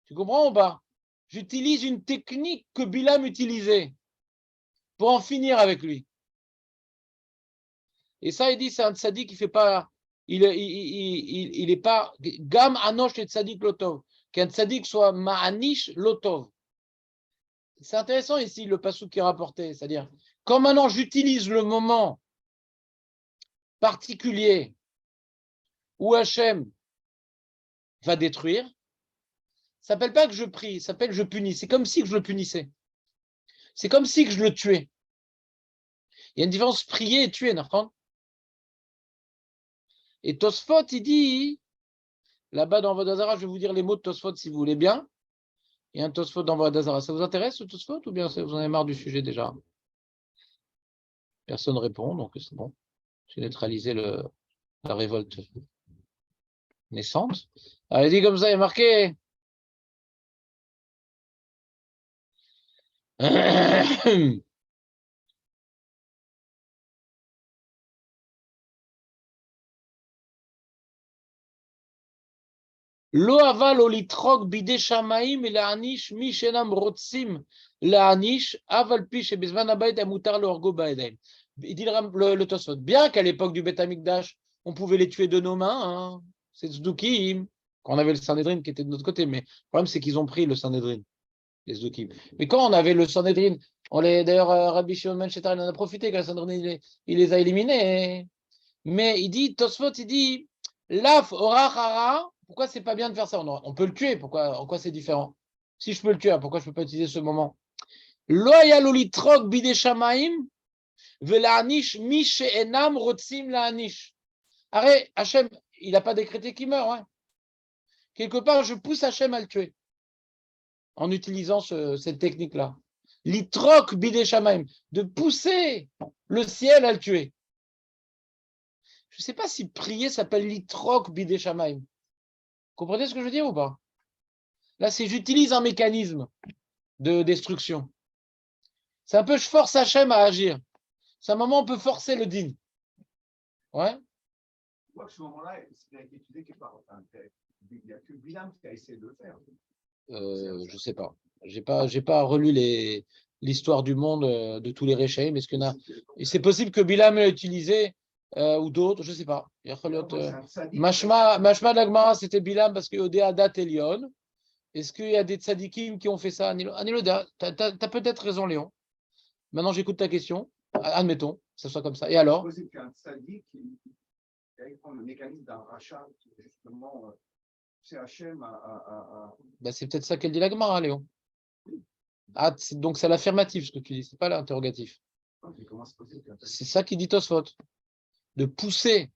Tu comprends ou pas? J'utilise une technique que Bilam utilisait pour en finir avec lui. Et ça, il dit, c'est un tzaddik qui fait pas, il est pas, gam anosh et tzaddik lotov, qu'un tzaddik soit ma'anish lotov. C'est intéressant ici le passou qui est rapporté, c'est-à-dire, quand maintenant j'utilise le moment particulier où Hachem va détruire, ça s'appelle pas que je prie, ça s'appelle je punis. C'est comme si que je le punissais. C'est comme si que je le tuais. Il y a une différence prier et tuer, d'accord? Et Tosfot, il dit, là-bas dans Vodazara, je vais vous dire les mots de Tosfot si vous voulez bien. Il y a un Tosfot dans Vodazara. Ça vous intéresse ce Tosfot ou bien vous en avez marre du sujet déjà? Personne ne répond, donc c'est bon. J'ai neutralisé la révolte naissante. Alors, il dit comme ça, il est marqué. Lo aval olitrok bide shamaim et laanish mi shenam rotsim laanish aval pi shebizman habayit amutar leorgo baedaim. Il dit le Tosfot, bien qu'à l'époque du Beth Amikdash, on pouvait les tuer de nos mains, hein. C'est Tzdukim, quand on avait le Sanhedrin qui était de notre côté, mais le problème c'est qu'ils ont pris le Sanhedrin, les Tzdukim. Mais quand on avait le Sanhedrin, d'ailleurs Rabbi Shimon ben Shetar, il en a profité quand le Sanhedrin il les a éliminés. Mais il dit, Tosfot, il dit, Laf orachara, pourquoi c'est pas bien de faire ça? On peut le tuer, en quoi c'est différent? Si je peux le tuer, pourquoi je peux pas utiliser ce moment? Loya lolitrok bide shamaim, velanish mi she'enam rotzim laanish. Arrête, Hachem, il n'a pas décrété qu'il meurt. Hein. Quelque part, je pousse Hachem à le tuer en utilisant cette technique-là. Litrok bide shamaim, de pousser le ciel à le tuer. Je ne sais pas si prier s'appelle l'itrok bidé shamaim. Comprenez ce que je veux dire ou pas? Là, c'est j'utilise un mécanisme de destruction. C'est un peu je force Hachem à agir. C'est un moment où on peut forcer le din. Ouais. Je vois que ce moment-là, c'est étudié quelque part. Il n'y a que Bilam qui a essayé de le faire. Je ne sais pas. J'ai pas relu l'histoire du monde de tous les Réchaïm. Est-ce qu'il y en a... Et c'est possible que Bilam l'ait utilisé ou d'autres, je ne sais pas. Mashma de la Gemara, c'était Bilam parce que Odea Dat Elion. Est-ce qu'il y a des tzadikim qui ont fait ça? Tu as peut-être raison, Léon. Maintenant, j'écoute ta question. Admettons, que ce soit comme ça. Et alors? Supposez qu'un sadique qui prend le mécanisme d'un rachat qui est justement c'est Hachem Ben, c'est peut-être ça qu'elle dit la Gemara, Léon. Ah, donc c'est l'affirmative ce que tu dis, c'est pas l'interrogatif. C'est ça qui dit Tosfot. De pousser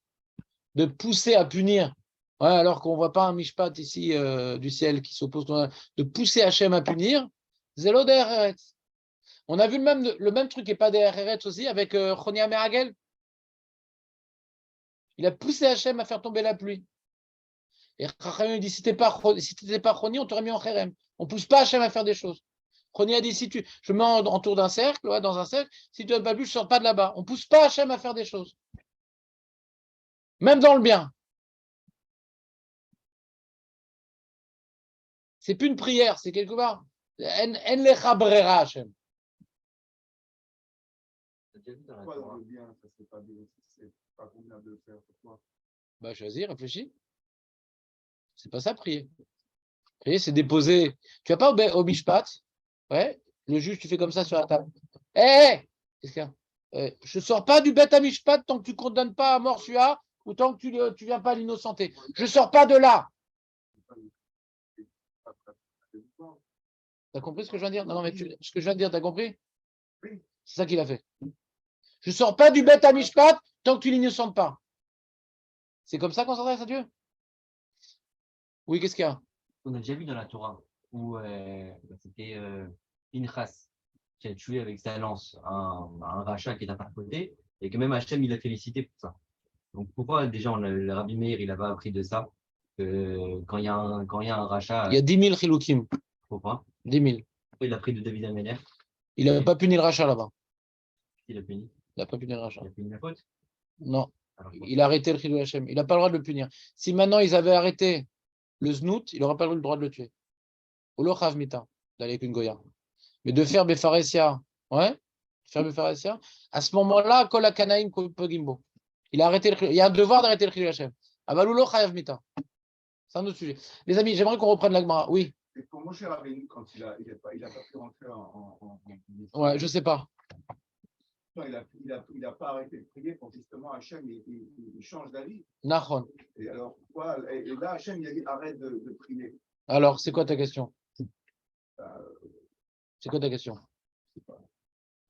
à punir. Ouais, alors qu'on ne voit pas un mishpat ici du ciel qui s'oppose. De pousser Hachem à punir, Zélo der. On a vu le même truc et pas der aussi avec Chonia Meragel. Il a poussé Hachem à faire tomber la pluie. Et Chachamim dit si tu n'étais pas Choni, on t'aurait mis en Kherem. On ne pousse pas Hachem à faire des choses. Choni a dit si je me mets en tour d'un cercle, ouais, dans un cercle, si tu n'as pas plus, je ne sors pas de là-bas. On ne pousse pas Hachem à faire des choses. Même dans le bien. C'est plus une prière, c'est quelque part. En lecha brera Hachem. Bah, choisis, réfléchis. C'est pas ça, prier. Prier, c'est déposer. Tu vas pas au Mishpat, ouais, le juge, tu fais comme ça sur la table. Hé, qu'est-ce qu'il y a? Je ne sors pas du bête à Mishpat tant que tu ne condamnes pas à mort celui-là ou tant que tu ne viens pas à l'innocenté. Je ne sors pas de là. Tu as compris ce que je viens de dire? Non, mais ce que je viens de dire, tu as compris? C'est ça qu'il a fait. Je ne sors pas du bête à Mishpat tant que tu n'innocentes pas. C'est comme ça qu'on s'adresse à Dieu? Oui, qu'est-ce qu'il y a? On a déjà vu dans la Torah où c'était Pinchas qui a tué avec sa lance un rachat qui est à par côté et que même Hachem il a félicité pour ça. Donc pourquoi déjà le Rabbi Meir il avait appris de ça que quand il y a un rachat. Il y a 10 000 chiloukim. Pourquoi? 10 000. Pourquoi il a pris de David Améler? Il n'a pas puni le rachat là-bas. Il a puni. Il n'a pas puni le rachat. Il a puni la faute? Non. Il a arrêté le chilou Hachem. Il n'a pas le droit de le punir. Si maintenant ils avaient arrêté le znout, il n'aurait pas le droit de le tuer. Ou le chavmita, d'aller avec une goya. Mais de faire Befaresia, ouais, à ce moment-là, Kol Kanaim Pogimbo. Il a arrêté il y a un devoir d'arrêter le chilou Hachem. Avalulo chavmita. C'est un autre sujet. Les amis, j'aimerais qu'on reprenne la Gemara. Oui. Et pour Moshe Rabbeinu, quand il a pas pu rentrer Ouais, je sais pas. Non, il n'a pas arrêté de prier pour justement Hachem, il change d'avis. Nahon. Et alors, quoi? Et là, Hachem, il a dit arrête de prier. Alors, c'est quoi ta question? C'est quoi ta question?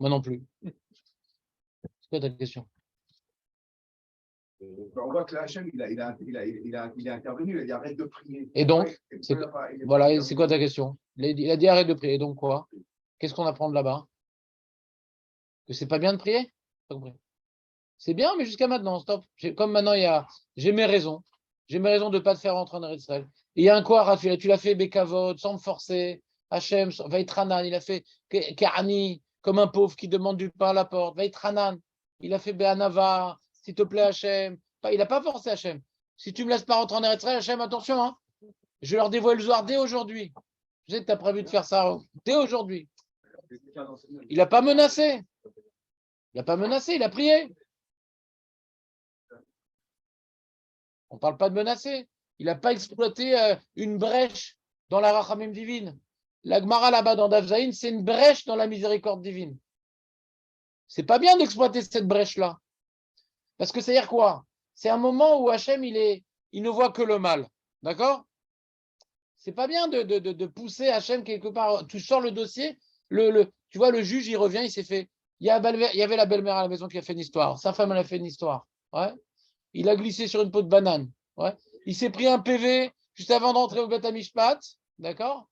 Moi non plus. C'est quoi ta question? On voit que là, Hachem, il est intervenu, il a dit arrête de prier. Et donc, voilà, c'est quoi ta question? Il a dit arrête de prier. Et donc quoi? Qu'est-ce qu'on apprend de là-bas? Que c'est pas bien de prier? C'est bien, mais jusqu'à maintenant, stop. Comme maintenant, j'ai mes raisons. J'ai mes raisons de ne pas te faire rentrer en Israël. Il y a un quoi, Raphaël? Tu l'as fait Bekavod, sans me forcer. Hachem, Vaitranan, il a fait Kehani, comme un pauvre qui demande du pain à la porte. Vaitranan, il a fait Be'anava, s'il te plaît, Hachem. Il n'a pas forcé Hachem. Si tu ne me laisses pas rentrer en Israël, Hachem, attention, hein. Je vais leur dévoiler le Zohar dès aujourd'hui. Je sais que tu as prévu de faire ça dès aujourd'hui. Il n'a pas menacé. Il n'a pas menacé, il a prié. On ne parle pas de menacer. Il n'a pas exploité une brèche dans la rachamim divine. La Gemara là-bas dans Daf Zayin, c'est une brèche dans la miséricorde divine. C'est pas bien d'exploiter cette brèche-là. Parce que c'est-à-dire quoi? C'est un moment où Hachem, il ne voit que le mal. D'accord? C'est pas bien de pousser Hachem quelque part. Tu sors le dossier, tu vois, le juge, il revient, il s'est fait. Il y avait la belle-mère à la maison qui a fait une histoire. Sa femme, elle a fait une histoire. Ouais. Il a glissé sur une peau de banane. Ouais. Il s'est pris un PV juste avant d'entrer au Beth Mishpat. D'accord?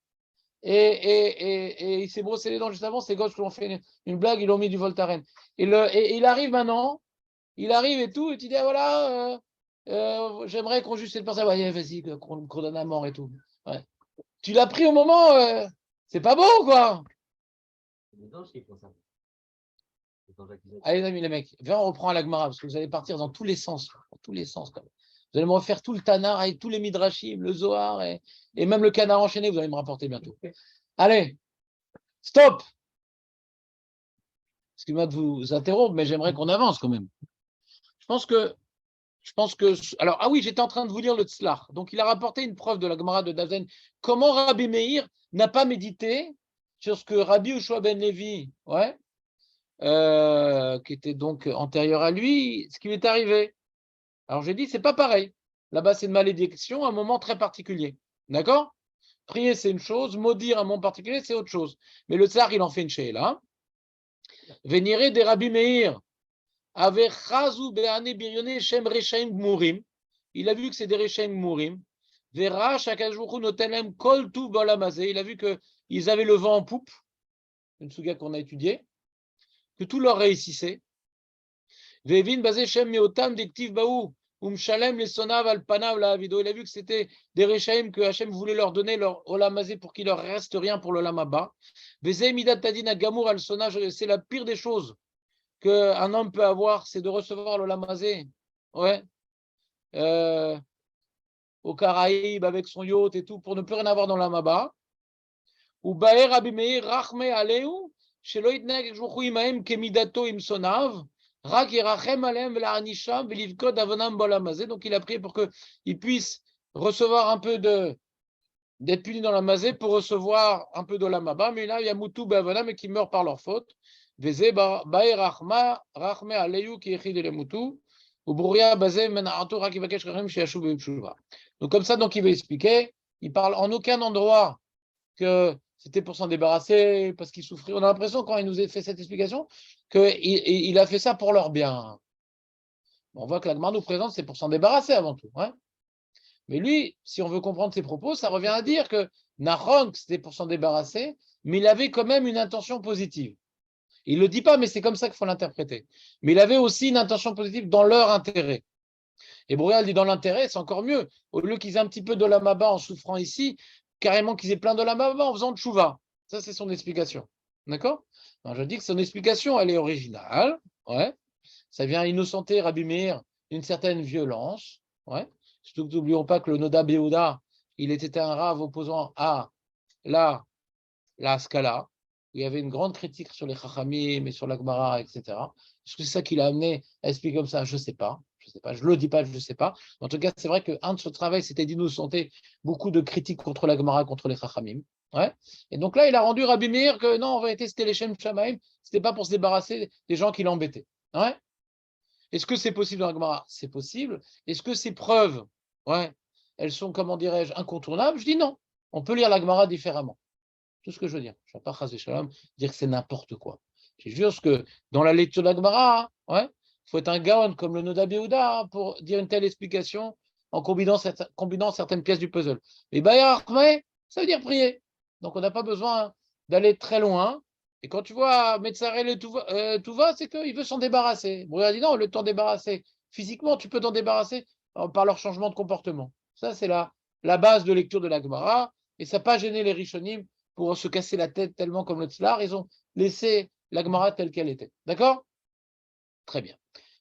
Et il s'est brossé les dents juste avant. Ses gosses lui ont fait une blague, ils l'ont mis du Voltaren. Et il arrive maintenant. Il arrive et tout. Et tu dis, ah, voilà, j'aimerais qu'on juge cette personne. Ouais, vas-y, qu'on condamne à mort et tout. Ouais. Tu l'as pris au moment. C'est pas beau, quoi. Allez, les amis, les mecs, viens, on reprend à la Gemara, parce que vous allez partir dans tous les sens. Dans tous les sens, quand même. Vous allez me refaire tout le Tanar, avec tous les Midrashim, le Zohar, et même le Canard enchaîné, vous allez me rapporter bientôt. Allez, stop! Excusez-moi de vous interrompre, mais j'aimerais qu'on avance quand même. Je pense que. Alors, ah oui, j'étais en train de vous lire le Tzlach. Donc, il a rapporté une preuve de la Gemara de Dazen. Comment Rabbi Meir n'a pas médité sur ce que Rabbi Ushua ben Levi, ouais, qui était donc antérieur à lui, ce qui lui est arrivé. Alors j'ai dit, c'est pas pareil. Là-bas, c'est une malédiction, un moment très particulier. D'accord? Prier, c'est une chose, maudire un moment particulier, c'est autre chose. Mais le tsar, il en fait une sheila. Vénéré des Rabbi Meir, avec Chazou Be'ane Biryoné Shem Rechaim Gmurim. Il a vu que c'est des Rechaim Gmurim. Vera Shakajoukou Notelem Kol Tu Bolamazé. Il a vu qu'ils avaient le vent en poupe, une souga qu'on a étudiée, que tout leur réussissait. Vevin Bazé Shem Meotam Dektiv Baou. Shalem les sonav al panav la avido. Il a vu que c'était des Rechaim que Hachem voulait leur donner leur olamazé pour qu'il leur reste rien pour le lamaba. Vezé midat tadin gamour al sonage, c'est la pire des choses qu'un homme peut avoir, c'est de recevoir le lamazé. Ouais. Aux Caraïbes avec son yacht et tout, pour ne plus rien avoir dans la Maba. Ou Baer Abimeir Rachme Aleu, Sheloit Neg Jouchou Imaem Kemidato Imsonav, Rak Yerachem Alem Vela Anisham, Velivkod Avanam Bolamazé. Donc il a prié pour qu'il puisse recevoir un peu d'être puni dans la mazé pour recevoir un peu de la Maba. Mais là, il y a Moutou Bavanam et qui meurt par leur faute. Veze Baer Rachme Aleu qui écrit de Moutou. Donc comme ça, donc il va expliquer, il parle en aucun endroit que c'était pour s'en débarrasser, parce qu'il souffrait. On a l'impression, quand il nous a fait cette explication, qu'il a fait ça pour leur bien. On voit que la Gemara nous présente, c'est pour s'en débarrasser avant tout. Hein. Mais lui, si on veut comprendre ses propos, ça revient à dire que Nahon, c'était pour s'en débarrasser, mais il avait quand même une intention positive. Il ne le dit pas, mais c'est comme ça qu'il faut l'interpréter. Mais il avait aussi une intention positive dans leur intérêt. Et Boréal dit dans l'intérêt, c'est encore mieux. Au lieu qu'ils aient un petit peu de l'amaba en souffrant ici, carrément qu'ils aient plein de l'amaba en faisant de chouva. Ça, c'est son explication. D'accord? Je dis que son explication, elle est originale. Ouais. Ça vient innocenter Rabbi Meir d'une certaine violence. Ouais. Surtout que n'oublions pas que le Noda Beouda, il était un rave opposant à la Scala. Il y avait une grande critique sur les Chachamim et sur la Gemara, etc. Est-ce que c'est ça qui l'a amené à expliquer comme ça? Je ne sais pas. Je ne le dis pas, je ne sais pas. En tout cas, c'est vrai qu'un de son travail, c'était d'innocenter beaucoup de critiques contre la Gemara, contre les Chachamim. Ouais. Et donc là, il a rendu Rabbi Meir que non, en vérité, c'était les Shem Shamaim, c'était pas pour se débarrasser des gens qui l'embêtaient. Ouais. Est-ce que c'est possible dans la Gemara? C'est possible. Est-ce que ces preuves, ouais, elles sont, comment dirais-je, incontournables? Je dis non. On peut lire la Gemara différemment. Tout ce que je veux dire. Je ne vais pas chasser shalom, dire que c'est n'importe quoi. Je jure que dans la lecture de la Gemara, ouais, il faut être un gaon comme le Noda Beouda pour dire une telle explication en combinant certaines pièces du puzzle. Et Bayar, ça veut dire prier. Donc on n'a pas besoin d'aller très loin. Et quand tu vois Metzarel et Touva, c'est qu'il veut s'en débarrasser. Bon, il a dit non, le temps débarrasser. Physiquement, tu peux t'en débarrasser par leur changement de comportement. Ça, c'est la base de lecture de la Gemara. Et ça n'a pas gêné les Rishonim pour se casser la tête tellement comme le Tzlar. Ils ont laissé la Gemara telle qu'elle était. D'accord? Très bien.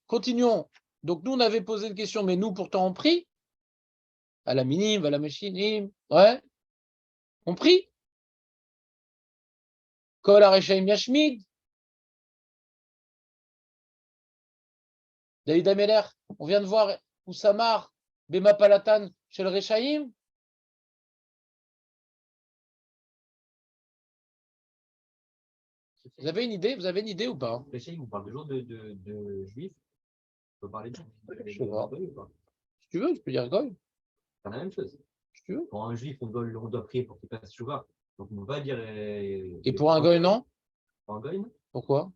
Continuons. Donc, nous, on avait posé une question, mais nous, pourtant, on prie. À la minim, à la machinim. Ouais. On prie. Kol Areshaim Yashmid. David Ameler, on vient de voir Oussamar, Bema Palatan, chez le Rechaim. Vous avez une idée ou pas? On parle toujours de juifs. On peut parler de Je sais pas. Si tu veux, je peux dire Goy. C'est la même chose. Si tu veux. Pour un juif, on doit prier pour qu'il fasse chouva. Donc on ne peut pas dire. Et pour un Goy, non? Pour un Goy, non. Pourquoi?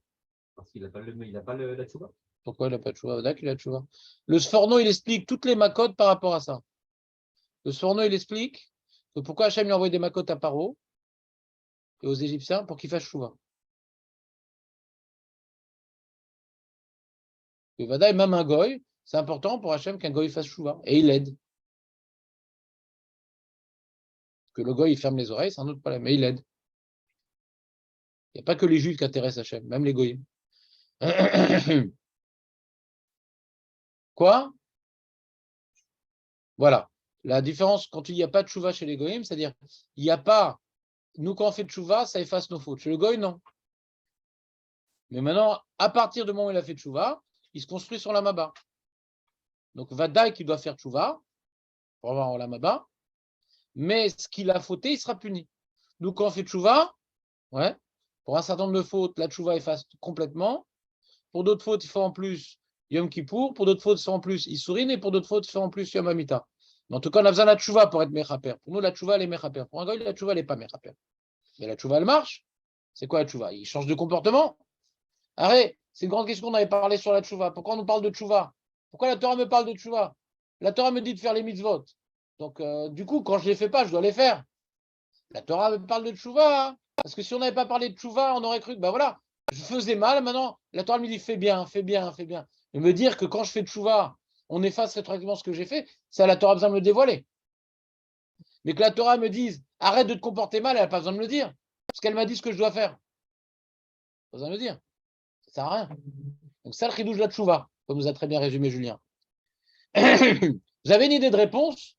Parce qu'il n'a pas la chouva. Pourquoi il n'a pas de chouva? D'accord, il a de chouva. Le Sforno, il explique toutes les makotes par rapport à ça. Le Sforno, il explique que pourquoi Hachem lui a envoyé des makotes à Paro et aux Égyptiens pour qu'ils fassent chouva. Et Vada, même un Goy, c'est important pour Hachem qu'un Goy fasse chouva. Et il aide. Que le Goy, il ferme les oreilles, c'est un autre problème. Mais il aide. Il n'y a pas que les Juifs qui intéressent Hachem, même les Goyim. Quoi? Voilà. La différence, quand il n'y a pas de chouva chez les Goyim, c'est-à-dire, il n'y a pas, nous quand on fait de chouva, ça efface nos fautes. Chez le Goy, non. Mais maintenant, à partir du moment où il a fait de chouva, il se construit sur la Maba. Donc, Vadaï qui doit faire chouva, pour avoir la Maba, mais ce qu'il a fauté, il sera puni. Nous, quand on fait de chouva, ouais, Pour un certain nombre de fautes, la tchouva efface complètement. Pour d'autres fautes, il faut en plus Yom Kippour. Pour d'autres fautes, il faut en plus Issourin. Et pour d'autres fautes, il faut en plus Yom Hamita. Mais en tout cas, on a besoin de la tchouva pour être mechaper. Pour nous, la tchouva, elle est mechaper. Pour un goy, la tchouva, elle n'est pas mechaper. Mais la tchouva, elle marche. C'est quoi la tchouva? Il change de comportement. Arrête, c'est une grande question qu'on avait parlé sur la tchouva. Pourquoi on nous parle de tchouva? Pourquoi la Torah me parle de tchouva? La Torah me dit de faire les mitzvot. Donc, du coup, quand je ne les fais pas, je dois les faire. La Torah me parle de tchouva. Hein, parce que si on n'avait pas parlé de tchouva, on aurait cru que, ben voilà, je faisais mal. Maintenant, la Torah me dit fais bien, fais bien, fais bien. Et me dire que quand je fais tchouva, on efface rétroactivement ce que j'ai fait, ça, la Torah a besoin de me le dévoiler. Mais que la Torah me dise arrête de te comporter mal, elle n'a pas besoin de me le dire. Parce qu'elle m'a dit ce que je dois faire. Pas besoin de me le dire. Ça ne sert à rien. Donc, ça, le chidouche de la tchouva, comme vous a très bien résumé Julien. Vous avez une idée de réponse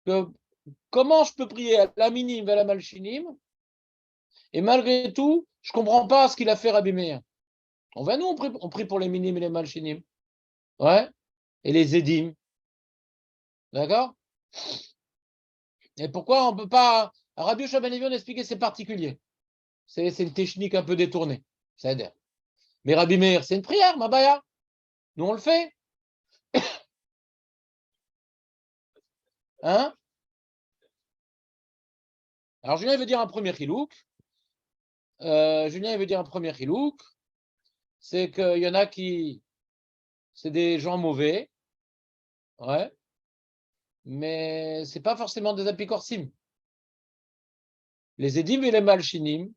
que comment je peux prier à la minim et à la malchinim et malgré tout, je ne comprends pas ce qu'il a fait Rabbi Meir. Nous, on prie pour les minim et les malchinim. Ouais. Et les édim. D'accord? Et pourquoi on ne peut pas. Rabbi Yoshua ben Levi, on a expliqué c'est particulier. C'est une technique un peu détournée. Ça aide. Mais Rabbi Meir, c'est une prière, ma baya. Nous, on le fait. Hein? Alors, Julien, il veut dire un premier chilouk. C'est qu'il y en a qui. C'est des gens mauvais. Ouais. Mais ce n'est pas forcément des apicorsim. Les édim et les malchinim,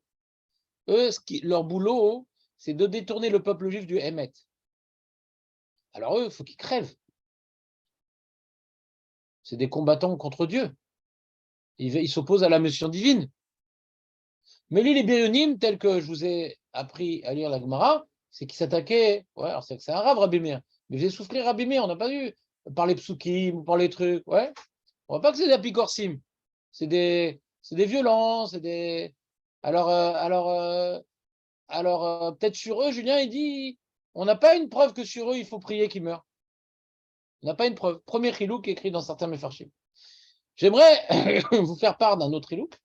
eux, leur boulot, c'est de détourner le peuple juif du Hémet. Alors eux, il faut qu'ils crèvent. C'est des combattants contre Dieu. Ils s'opposent à la mission divine. Mais les Biryonim, tels que je vous ai appris à lire la Gemara, c'est qu'ils s'attaquaient. Ouais, alors c'est un rave, Rabbi Meir. Mais j'ai souffert Rabbi Meir, on n'a pas vu par les psukim ou par les trucs. Ouais. On ne voit pas que c'est des apicorsim. C'est des violences, c'est des. Alors peut-être sur eux, Julien, il dit, on n'a pas une preuve que sur eux, il faut prier qu'ils meurent. On n'a pas une preuve. Premier chilouk écrit dans certains mefarshim. J'aimerais vous faire part d'un autre chilouk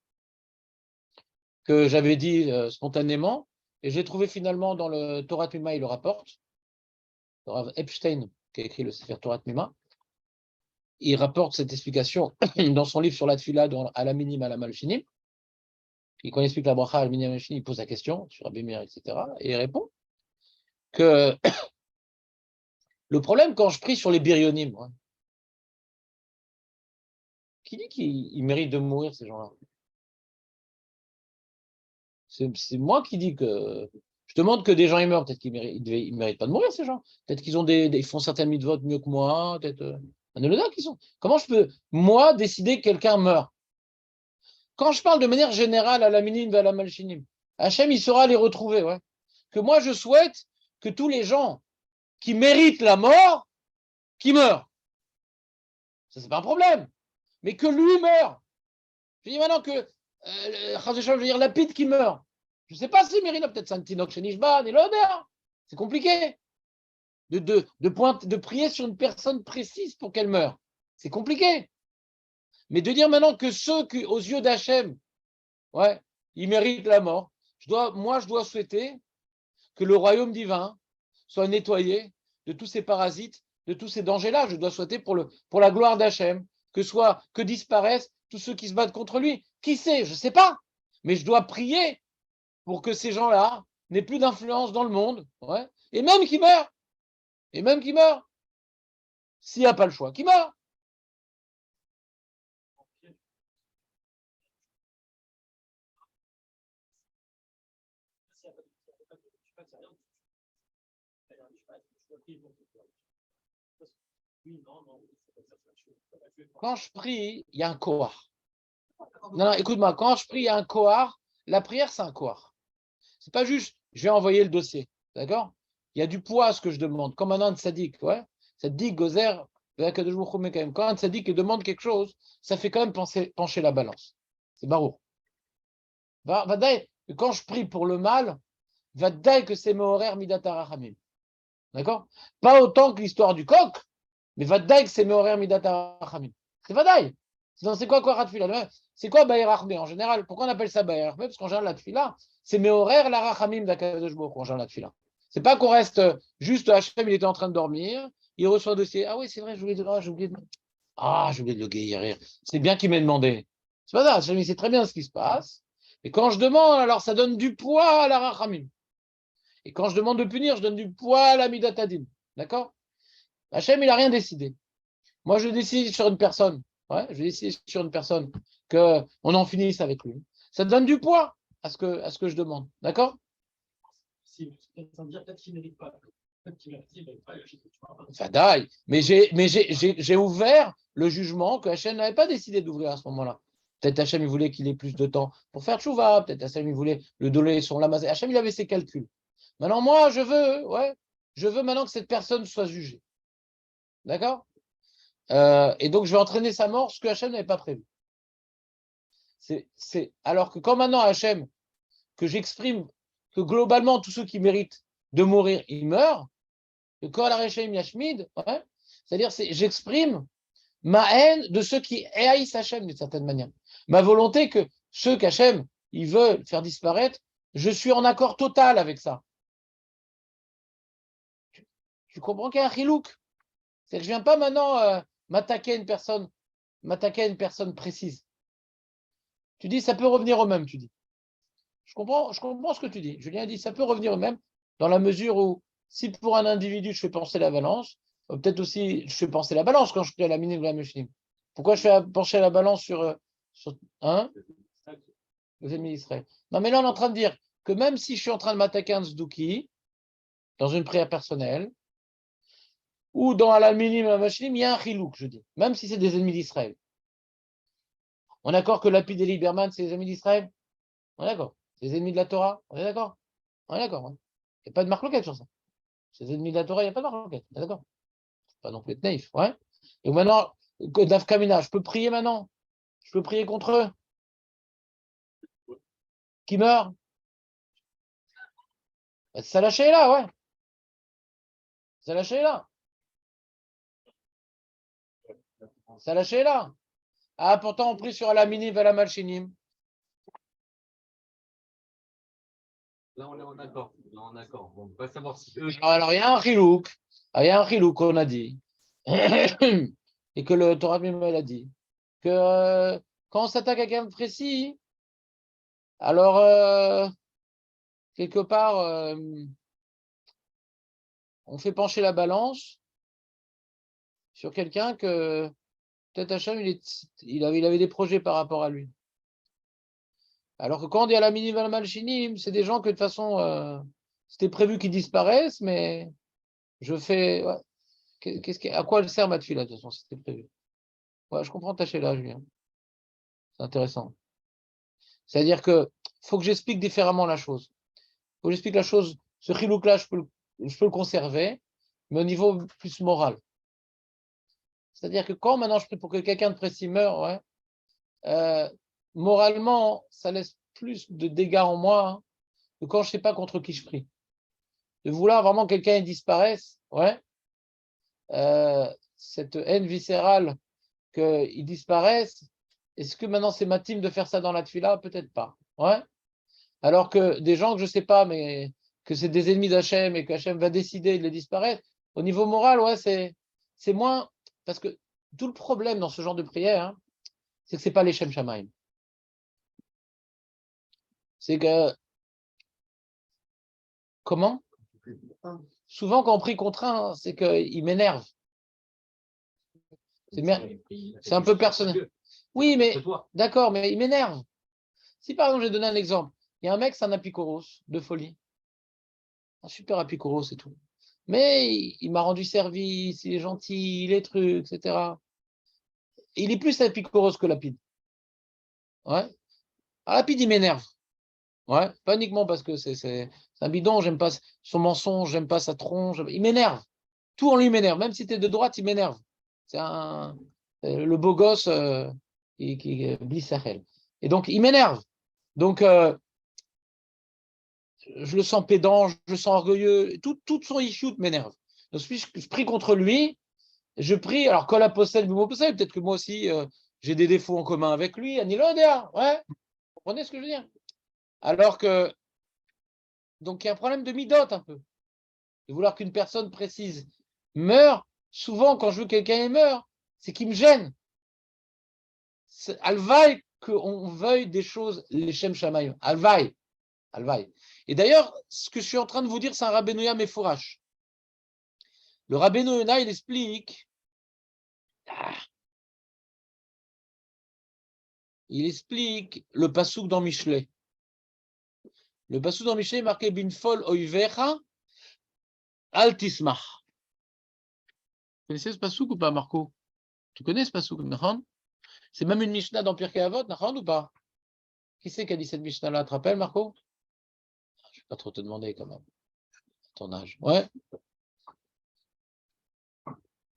que j'avais dit spontanément, et j'ai trouvé finalement dans le Torah Mima, il le rapporte, le Rav Epstein, qui a écrit le Sefer Torah Mima, il rapporte cette explication dans son livre sur la tfila, à la minime, à la malchinim. Et quand il explique la bracha à la minime, il pose la question sur Rabbi Meir, etc. Et il répond que le problème quand je prie sur les biryonim, hein, qui dit qu'ils méritent de mourir, ces gens-là? C'est moi qui dis que je demande que des gens ils meurent, peut-être qu'ils ne méritent pas de mourir, ces gens. Peut-être qu'ils ont ils font certaines mitzvot mieux que moi, peut-être un qui sont. Comment je peux, moi, décider que quelqu'un meurt? Quand je parle de manière générale à la minime et à la malchinim, Hachem, il saura les retrouver. Ouais. Que moi, je souhaite que tous les gens qui méritent la mort, qui meurent. Ça, c'est pas un problème. Mais que lui meure. Je dis maintenant que, je veux dire, Lapide qui meurt. Je ne sais pas si mérite, peut-être Santinok Shenishban et l'odeur. C'est compliqué. De prier sur une personne précise pour qu'elle meure. C'est compliqué. Mais de dire maintenant que ceux qui, aux yeux d'Hachem, ouais, ils méritent la mort, je dois souhaiter que le royaume divin soit nettoyé de tous ces parasites, de tous ces dangers-là. Je dois souhaiter pour la gloire d'Hachem que disparaissent tous ceux qui se battent contre lui. Qui sait? Je ne sais pas. Mais je dois prier pour que ces gens-là n'aient plus d'influence dans le monde. Ouais. Et même qu'ils meurent. S'il n'y a pas le choix, qu'ils meurent. Quand je prie, il y a un kohar. Non, écoute-moi, quand je prie, il y a un kohar. La prière, c'est un kohar. C'est pas juste, je vais envoyer le dossier. D'accord? Il y a du poids à ce que je demande. Comme un tzaddik, ouais. Tzaddik, gozer, quand un tzaddik demande quelque chose, ça fait quand même pencher la balance. C'est barouk. Quand je prie pour le mal, vadaï que c'est mehorer midata rachamim. D'accord? Pas autant que l'histoire du coq, mais vadaï que c'est mehorer midata rachamim. C'est vadaï. C'est quoi la tefila? C'est quoi Baer Rachmé en général? Pourquoi on appelle ça Baer Rachmé? Parce qu'en général, la tefila, c'est Meorer la Rachamim d'Akadosh Baruch Hu, en général, la tefila. C'est pas qu'on reste juste Hachem, il était en train de dormir, il reçoit un dossier. Ah oui, c'est vrai, j'ai oublié de le guérir. C'est bien qu'il m'ait demandé. C'est pas ça, Hachem, il sait très bien ce qui se passe. Et quand je demande, alors ça donne du poids à la Rachamim. Et quand je demande de punir, je donne du poids à la Midatadim. D'accord? Hachem, il n'a rien décidé. Moi, je décide sur une personne. Ouais, je décide sur une personne qu'on en finisse avec lui. Ça donne du poids à ce que je demande. D'accord? Ça veut dire peut-être qu'il ne mérite pas. Peut-être qu'il mérite pas. Fadaï. Mais j'ai ouvert le jugement que Hachem n'avait pas décidé d'ouvrir à ce moment-là. Peut-être Hachem, il voulait qu'il ait plus de temps pour faire tchouva. Peut-être Hachem, il voulait le donner sur la mazé. Hachem, il avait ses calculs. Maintenant, moi, je veux maintenant que cette personne soit jugée. D'accord? Et donc, je vais entraîner sa mort, ce que Hachem n'avait pas prévu. Alors que quand maintenant Hachem, que j'exprime que globalement, tous ceux qui méritent de mourir, ils meurent, le Kol HaReshaim Yashmid, c'est-à-dire j'exprime ma haine de ceux qui haïssent Hachem d'une certaine manière. Ma volonté que ceux qu'Hachem, il veut faire disparaître, je suis en accord total avec ça. Tu comprends qu'il y a un chilouk. C'est que je ne viens pas maintenant m'attaquer à une personne précise. Tu dis, ça peut revenir au même, tu dis. Je comprends ce que tu dis. Julien dit, ça peut revenir au même, dans la mesure où, si pour un individu, je fais pencher la balance, peut-être aussi, je fais pencher la balance quand je fais la minime de la machine. Pourquoi je fais pencher la balance sur les ennemis d'Israël? Non, mais là, on est en train de dire que même si je suis en train de m'attaquer à un Zdouki, dans une prière personnelle, ou dans la minime de la machine, il y a un chilouk, je dis, même si c'est des ennemis d'Israël. On est d'accord que Lapid et Lieberman, c'est les ennemis d'Israël? On est d'accord. C'est les ennemis de la Torah? On est d'accord? On est d'accord. Il n'y a pas de marque sur ça. C'est les ennemis de la Torah, il n'y a pas de marque. On est d'accord. Pas non plus être naïf. Ouais. Et maintenant, Dafkamina, je peux prier maintenant? Je peux prier contre eux? Qui meurt? Ça lâché là, ouais. Ça lâché là. Ça lâché là. Ah, pourtant, on prie sur la minim et la malchinim. Là, on est en accord. On ne peut pas savoir si eux. Alors, il y a un chilouk. Il y a un chilouk qu'on a dit. Et que le Torah même a dit. Que quand on s'attaque à quelqu'un précis, alors, quelque part, on fait pencher la balance sur quelqu'un que peut-être Hachem, il avait des projets par rapport à lui. Alors que quand on dit à la minimal malchinim, c'est des gens que de toute façon, c'était prévu qu'ils disparaissent, mais je fais. Ouais. À quoi elle sert ma tefila, de toute façon, c'était prévu. Ouais, je comprends ta là, Julien. C'est intéressant. C'est-à-dire que faut que j'explique différemment la chose. Faut que j'explique la chose. Ce chilouk-là, je peux le conserver, mais au niveau plus moral. C'est-à-dire que quand maintenant je prie pour que quelqu'un de précis meure, ouais, moralement, ça laisse plus de dégâts en moi hein, que quand je ne sais pas contre qui je prie. De vouloir vraiment que quelqu'un disparaisse, ouais, cette haine viscérale qu'il disparaisse, est-ce que maintenant c'est ma team de faire ça dans la tefila? Peut-être pas. Ouais. Alors que des gens que je ne sais pas, mais que c'est des ennemis d'Hachem et qu'Hachem va décider de les disparaître, au niveau moral, ouais, c'est moins. Parce que tout le problème dans ce genre de prière, hein, c'est que ce n'est pas les Shem Shamaim. C'est que. Comment? Souvent, quand on prie contre un, c'est qu'il m'énerve. C'est un peu personnel. Oui, mais d'accord, mais il m'énerve. Si par exemple, j'ai donné un exemple, il y a un mec, c'est un apikoros de folie. Un super apikoros et tout. Mais il m'a rendu service, il est gentil, il est truc, etc. Il est plus apikoros que Lapide. Ouais. Ah, Lapide, il m'énerve. Ouais. Pas uniquement parce que c'est un bidon, j'aime pas son mensonge, j'aime pas sa tronche. Il m'énerve. Tout en lui m'énerve. Même si tu es de droite, il m'énerve. C'est le beau gosse qui blisse sa elle. Et donc, il m'énerve. Donc, je le sens pédant, je le sens orgueilleux. Tout son issue m'énerve. Donc, je prie contre lui. Je prie, alors, Kol HaPosel, peut-être que moi aussi, j'ai des défauts en commun avec lui, Anilodia, ouais, vous comprenez ce que je veux dire? Alors que, donc il y a un problème de midote un peu, de vouloir qu'une personne précise meure. Souvent, quand je veux que quelqu'un meure, c'est qu'il me gêne. Alvaï qu'on veuille des choses, les Shem Shamayim. Alvaï. Alvaï. Et d'ailleurs, ce que je suis en train de vous dire, c'est un Rabbeinu Yonah Mefourash. Le Rabbeinu Yonah, il explique. Il explique le pasouk dans Mishlei. Le pasouk dans Mishlei est marqué Binfol Oivecha Al Tismach. Vous connaissez ce pasouk ou pas, Marco? Tu connais ce pasouk, Nachon? C'est même une Mishnah dans Pirkei Avot, Nachon ou pas? Qui c'est qui a dit cette Mishnah-là? Tu te rappelles, Marco? Je ne vais pas trop te demander quand même. Ton âge. Ouais.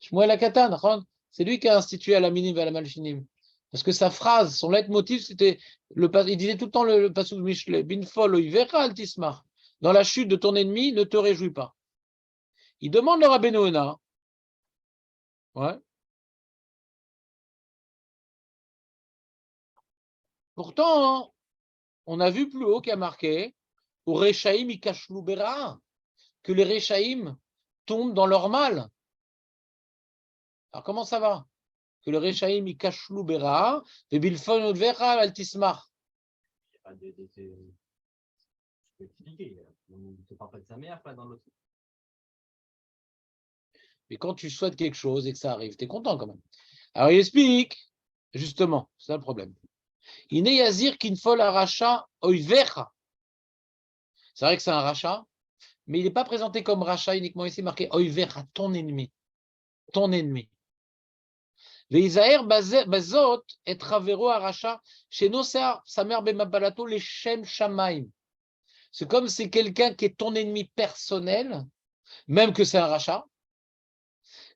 Shmuel Akata, Nachon? C'est lui qui a institué à la minim et à la malchinim. Parce que sa phrase, son leitmotiv, c'était, il disait tout le temps le pasouk de Mishlei, Binfol Oivecha Al Tismach. Dans la chute de ton ennemi, ne te réjouis pas. Il demande le Rabbeinu Yonah. Ouais. Pourtant, hein, on a vu plus haut qu'il y a marqué au Rechaim Ikashlu Bera, que les Rechaim tombent dans leur mal. Alors comment ça va? Que le Rechaim Ikashlu Bera, et Bilfon Odvecha Al Tismach. Je peux expliquer. On ne parle pas de sa mère, pas dans l'autre. Mais quand tu souhaites quelque chose et que ça arrive, tu es content quand même. Alors il explique, justement, c'est ça le problème. Ine Yazir Kinfol Aracha Oivecha. C'est vrai que c'est un rachat, mais il n'est pas présenté comme rachat uniquement ici, marqué Oivecha, ton ennemi. Ton ennemi. Veizaer Bazot et Travero Aracha, chez nos sa mère Bemabalato, les Shem Shamaim. C'est comme c'est quelqu'un qui est ton ennemi personnel, même que c'est un rachat.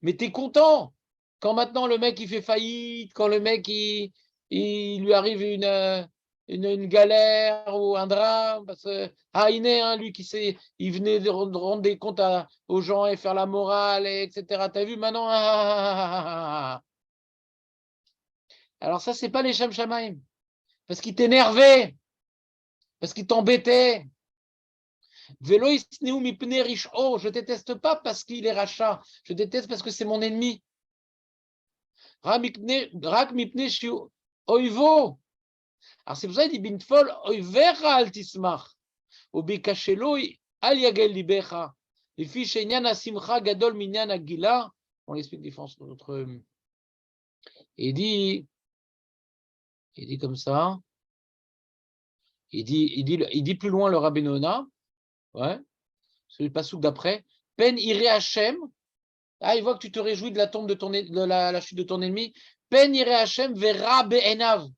Mais tu es content quand maintenant le mec il fait faillite, quand le mec il lui arrive une galère ou un drame, parce que il est lui il venait de rendre des comptes aux gens et faire la morale, etc. T'as vu maintenant? Alors ça, c'est pas les Shem Shamaim, parce qu'il t'énervait, parce qu'il t'embêtait. Velo isneu mipnei risho, je déteste pas parce qu'il est rachat, je déteste parce que c'est mon ennemi. Rak mipnei shiu oivo. Alors c'est pour ça qu'il dit Bintfol oivecha al tismach, ubikashelo al yagel libecha. Les filles shenyan asimcha gadol minyan agila. On l'explique différence de notre. Il dit comme ça. Il dit plus loin le Rabbeinu Yonah. Ouais. C'est le passouk d'après. Pen iré Hachem. Ah, il voit que tu te réjouis de la tombe de la chute de ton ennemi. Pen iré Hachem verra be'enav.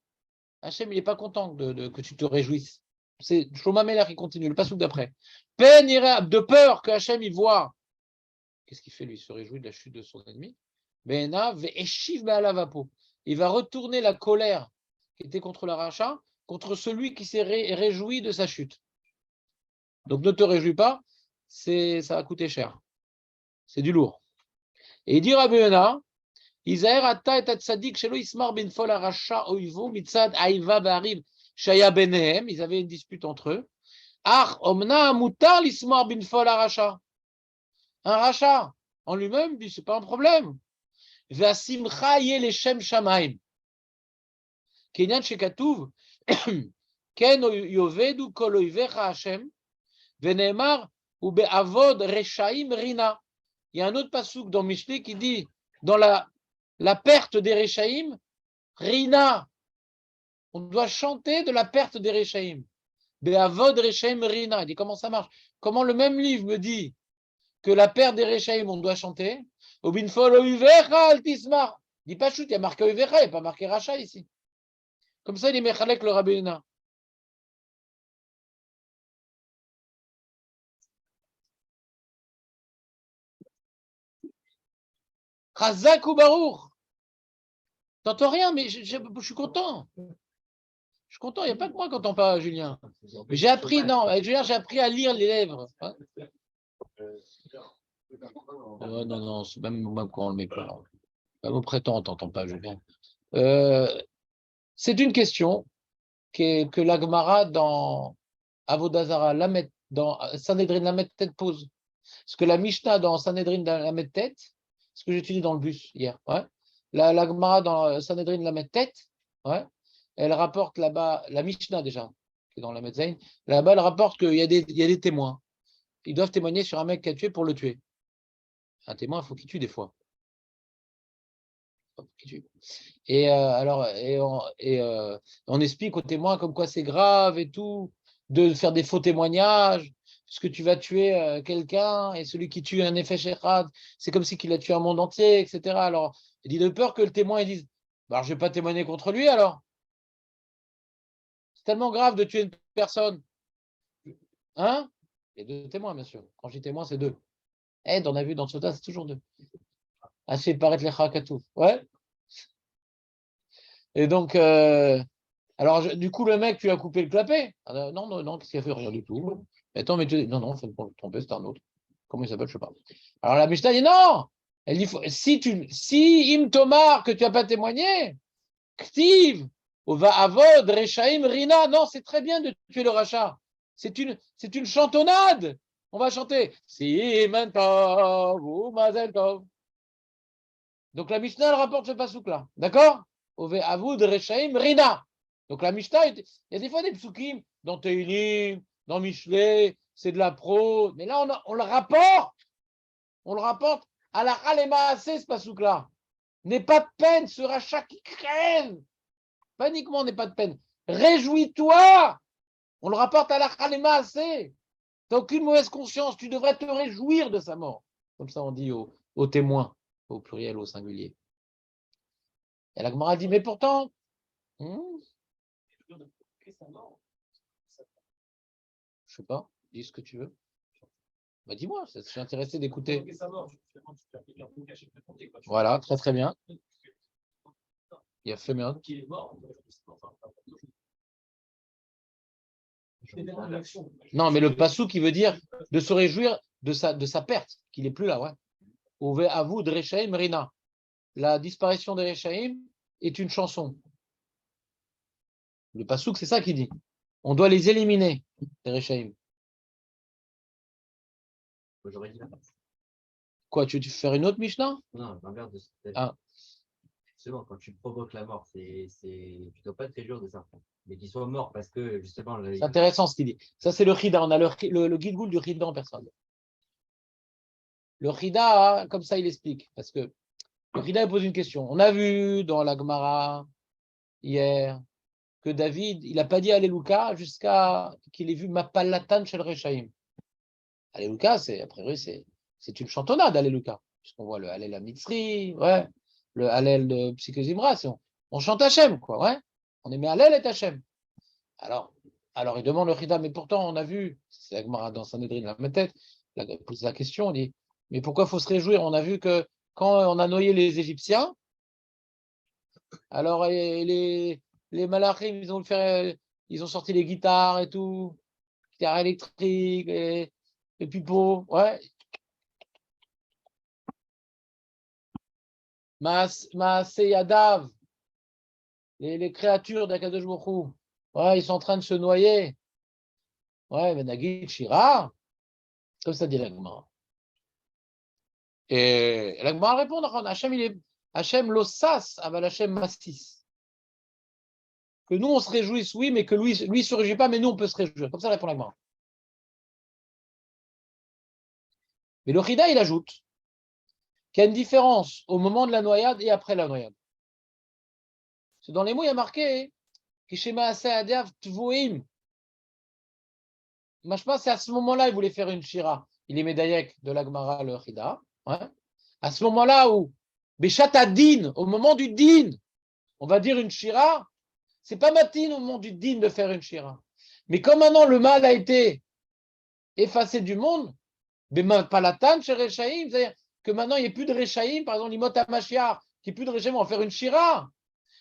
Hachem, il n'est pas content que tu te réjouisses. C'est Shlomo Ameler qui continue, le passouk d'après. Pen iré, de peur que Hachem y voit. Qu'est-ce qu'il fait lui? Il se réjouit de la chute de son ennemi. Be'enav ve'eshiv be'alavapo. Il va retourner la colère qui était contre le rachat, contre celui qui s'est réjoui de sa chute. Donc ne te réjouis pas, ça va coûter cher. C'est du lourd. Et il dit Rabbi Yonah, Isaer ata et atzadik shelo ismar ben fol aracha oivo mitzad aiva ba'ariv shaya benehem. Ils avaient une dispute entre eux. Ach omna mutar l'ismar ben fol aracha. Un rachat en lui-même dit c'est pas un problème. Ve'asimcha yeh leshem shamaim. Kenyan shekatuv ken yovedu kol oivecha Hashem ve'neemar ou be'avod reshaim rina. Il y a un autre passouk dans Mishlei qui dit dans la perte des Rechaïm, Rina. On doit chanter de la perte des Rechaïm. Be'avod Rechaïm Rina. Il dit comment ça marche? Comment le même livre me dit que la perte des Rechaïm, on doit chanter? Obinfol Oivecha al Tismar. Il dit pas chute, il y a marqué Oivecha, il n'y a pas marqué Racha ici. Comme ça, il est Mechalek le Rabbi Yonah. Chazak ou Baruch. T'entends rien, mais je suis content. Je suis content, il n'y a pas que moi qui n'entends pas, Julien. Mais j'ai appris, non, avec Julien, j'ai appris à lire les lèvres. Hein. Non, c'est même quand on ne le met pas. Même au prétend, on ne t'entend pas, Julien. C'est une question que la Gemara dans Avodah Zarah, dans Sanhedrin Lamed Tet pose. Parce que la Mishnah dans Sanhedrin Lamed Tet, ce que j'ai étudié dans le bus hier, ouais, la Gemara dans Sanhedrin Lamed Tet, ouais, elle rapporte là-bas, la Mishnah déjà, qui est dans la Medzain, là-bas elle rapporte qu'il y a des témoins. Ils doivent témoigner sur un mec qui a tué pour le tuer. Un témoin, il faut qu'il tue des fois. Et on explique aux témoins comme quoi c'est grave et tout, de faire des faux témoignages, parce que tu vas tuer quelqu'un, et celui qui tue un effet shérad, c'est comme si qu'il a tué un monde entier, etc. Alors, il dit de peur que le témoin il dise, bah, je ne vais pas témoigner contre lui alors. C'est tellement grave de tuer une personne. Hein? Il y a 2 témoins, bien sûr. Quand je dis témoin, c'est 2. On a vu dans ce tas, c'est toujours 2. Assez paraître les chakatou. Ouais. Et donc, alors, du coup, le mec, tu as coupé le clapet. Ah, non, qu'est-ce qu'il a fait? Rien du tout. Attends, mais non, faut pas te tromper, c'est un autre. Comment il s'appelle? Je ne sais pas. Alors, la Mishnah dit non. Elle dit, si Im Tomar, que tu n'as pas témoigné, Ktiv, va avod, Rechaim, Rina. Non, c'est très bien de tuer le rachat. C'est une chantonnade. On va chanter. Simen Tov ou Mazel Tov. Donc, la Mishnah, elle rapporte ce pasouk-là. D'accord? Ove avud, Rechaim, Rina. Donc la Mishnah, il y a des fois des psukim dans Teilim, dans Michelet, c'est de la pro. Mais là, on le rapporte. On le rapporte à la Halema assez, ce pasouk-là. N'aie pas de peine, ce rachat qui crève. Paniquement, n'aie pas de peine. Réjouis-toi. On le rapporte à la Halema assez. Tu n'as aucune mauvaise conscience. Tu devrais te réjouir de sa mort. Comme ça, on dit aux témoins, au pluriel, au singulier. Et la Gemara dit, mais pourtant, je sais pas, dis ce que tu veux. Bah, dis-moi, je suis intéressé d'écouter. Voilà, très très bien. Il a fait bien. Non, mais le passou qui veut dire de se réjouir de sa perte, qu'il n'est plus là, ouais. Ouve à vous de Rechaim Rina. La disparition des Rechaim est une chanson. Le passouk, c'est ça qu'il dit. On doit les éliminer, les Rechaim. J'aurais dit Quoi, tu veux faire une autre Mishnah? non, l'inverse de cette. Ah. Justement, quand tu provoques la mort, tu ne dois pas te réjouir de ça. Mais qu'il soit mort parce que, justement. C'est intéressant ce qu'il dit. Ça, c'est le Chida. On a le Gilgoul du Chida en personne. Le Chida, comme ça, il explique. Parce que le Chida, il pose une question. On a vu dans la Gemara, hier, que David, il n'a pas dit Alléluia jusqu'à qu'il ait vu Mapalatan chez le Rechaim. Alléluia, a priori, c'est une chantonnade, Alléluia. Puisqu'on voit le Hallel Mitzri, ouais, le Hallel de Psychozimra, on chante Hachem, quoi, ouais. On aimait Hallel et Hachem. Alors, il demande le Chida, mais pourtant, on a vu, c'est la Gemara dans Sanhedrin, la tête, il pose la question, on dit, mais pourquoi il faut se réjouir? On a vu que quand on a noyé les Égyptiens, alors les Malachim, ils ont sorti les guitares et tout, guitares électriques, les pipeaux, ouais. Maaseyadav, les créatures d'Akadosh Baruch Hu, ouais, ils sont en train de se noyer. Ouais, mais Nagid Shira, comme ça dit l'Agmara. Et l'Agmara répond, Hachem l'ossas, aval Hachem massis. Que nous, on se réjouisse, oui, mais que lui ne se réjouit pas, mais nous, on peut se réjouir. Comme ça répond l'Agmara. Mais le Chida, il ajoute qu'il y a une différence au moment de la noyade et après la noyade. Parce que dans les mots, il y a marqué Kishema Aseadev Tvoim. Machma, c'est à ce moment-là, il voulait faire une shira. Il est médaillek de l'Agmara, le Chida. Ouais. À ce moment-là où, Béchat Adin, au moment du din, on va dire une shira, c'est pas matin au moment du din de faire une shira. Mais comme maintenant le mal a été effacé du monde, Palatan chez Rechaim, c'est-à-dire que maintenant il n'y a plus de Rechaim, par exemple, l'Imot HaMashiach, qu'il n'y a plus de Rechaim, on va faire une shira.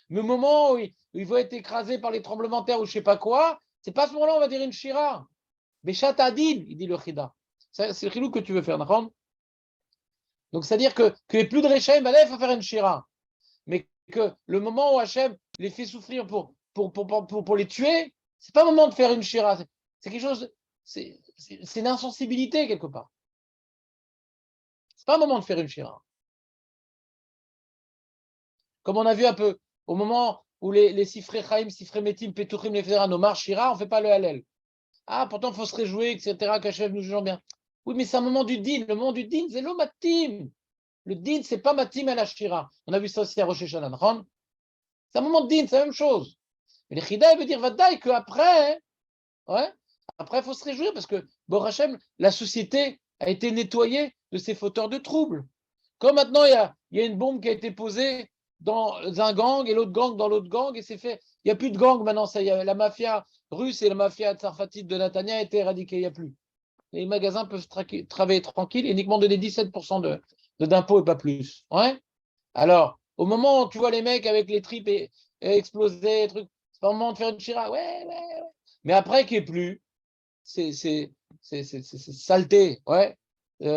Mais au moment où il va être écrasé par les tremblements de terre ou je ne sais pas quoi, c'est pas à ce moment-là on va dire une shira. Béchat Adin, il dit le Chida. C'est le chilou que tu veux faire, d'accord? Donc, c'est-à-dire qu'il n'y a plus de Rechaim, il faut faire une shira. Mais que le moment où Hachem les fait souffrir pour les tuer, c'est pas le moment de faire une shira. C'est quelque chose, c'est une insensibilité quelque part. C'est pas le moment de faire une shira. Comme on a vu un peu, au moment où les Sifrei Chaim, Sifrei Metim, Petuchim, les Fédérats, nos marches shira, on ne fait pas le Hallel. Ah, pourtant, il faut se réjouir, etc., qu'Hachem nous juge bien. Oui, mais c'est un moment du din. Le moment du din, c'est l'omatim. Le din, c'est pas matim à la shira. On a vu ça aussi à Rosh Hashanah. C'est un moment de din, c'est la même chose. Mais les chida, il veut dire vadaï qu'après, ouais, après, il faut se réjouir parce que, bon Hachem, la société a été nettoyée de ces fauteurs de troubles. Comme maintenant, il y a une bombe qui a été posée dans un gang et l'autre gang dans l'autre gang et c'est fait. Il n'y a plus de gang maintenant. Ça, la mafia russe et la mafia tsarfatide de Netanya a été éradiquée. Il n'y a plus. Les magasins peuvent travailler tranquille et uniquement donner 17% d'impôts et pas plus. Ouais. Alors, au moment où tu vois les mecs avec les tripes exploser, les trucs, c'est pas le moment de faire une chira. Ouais. Mais après, qu'il n'y ait plus, c'est saleté, ouais,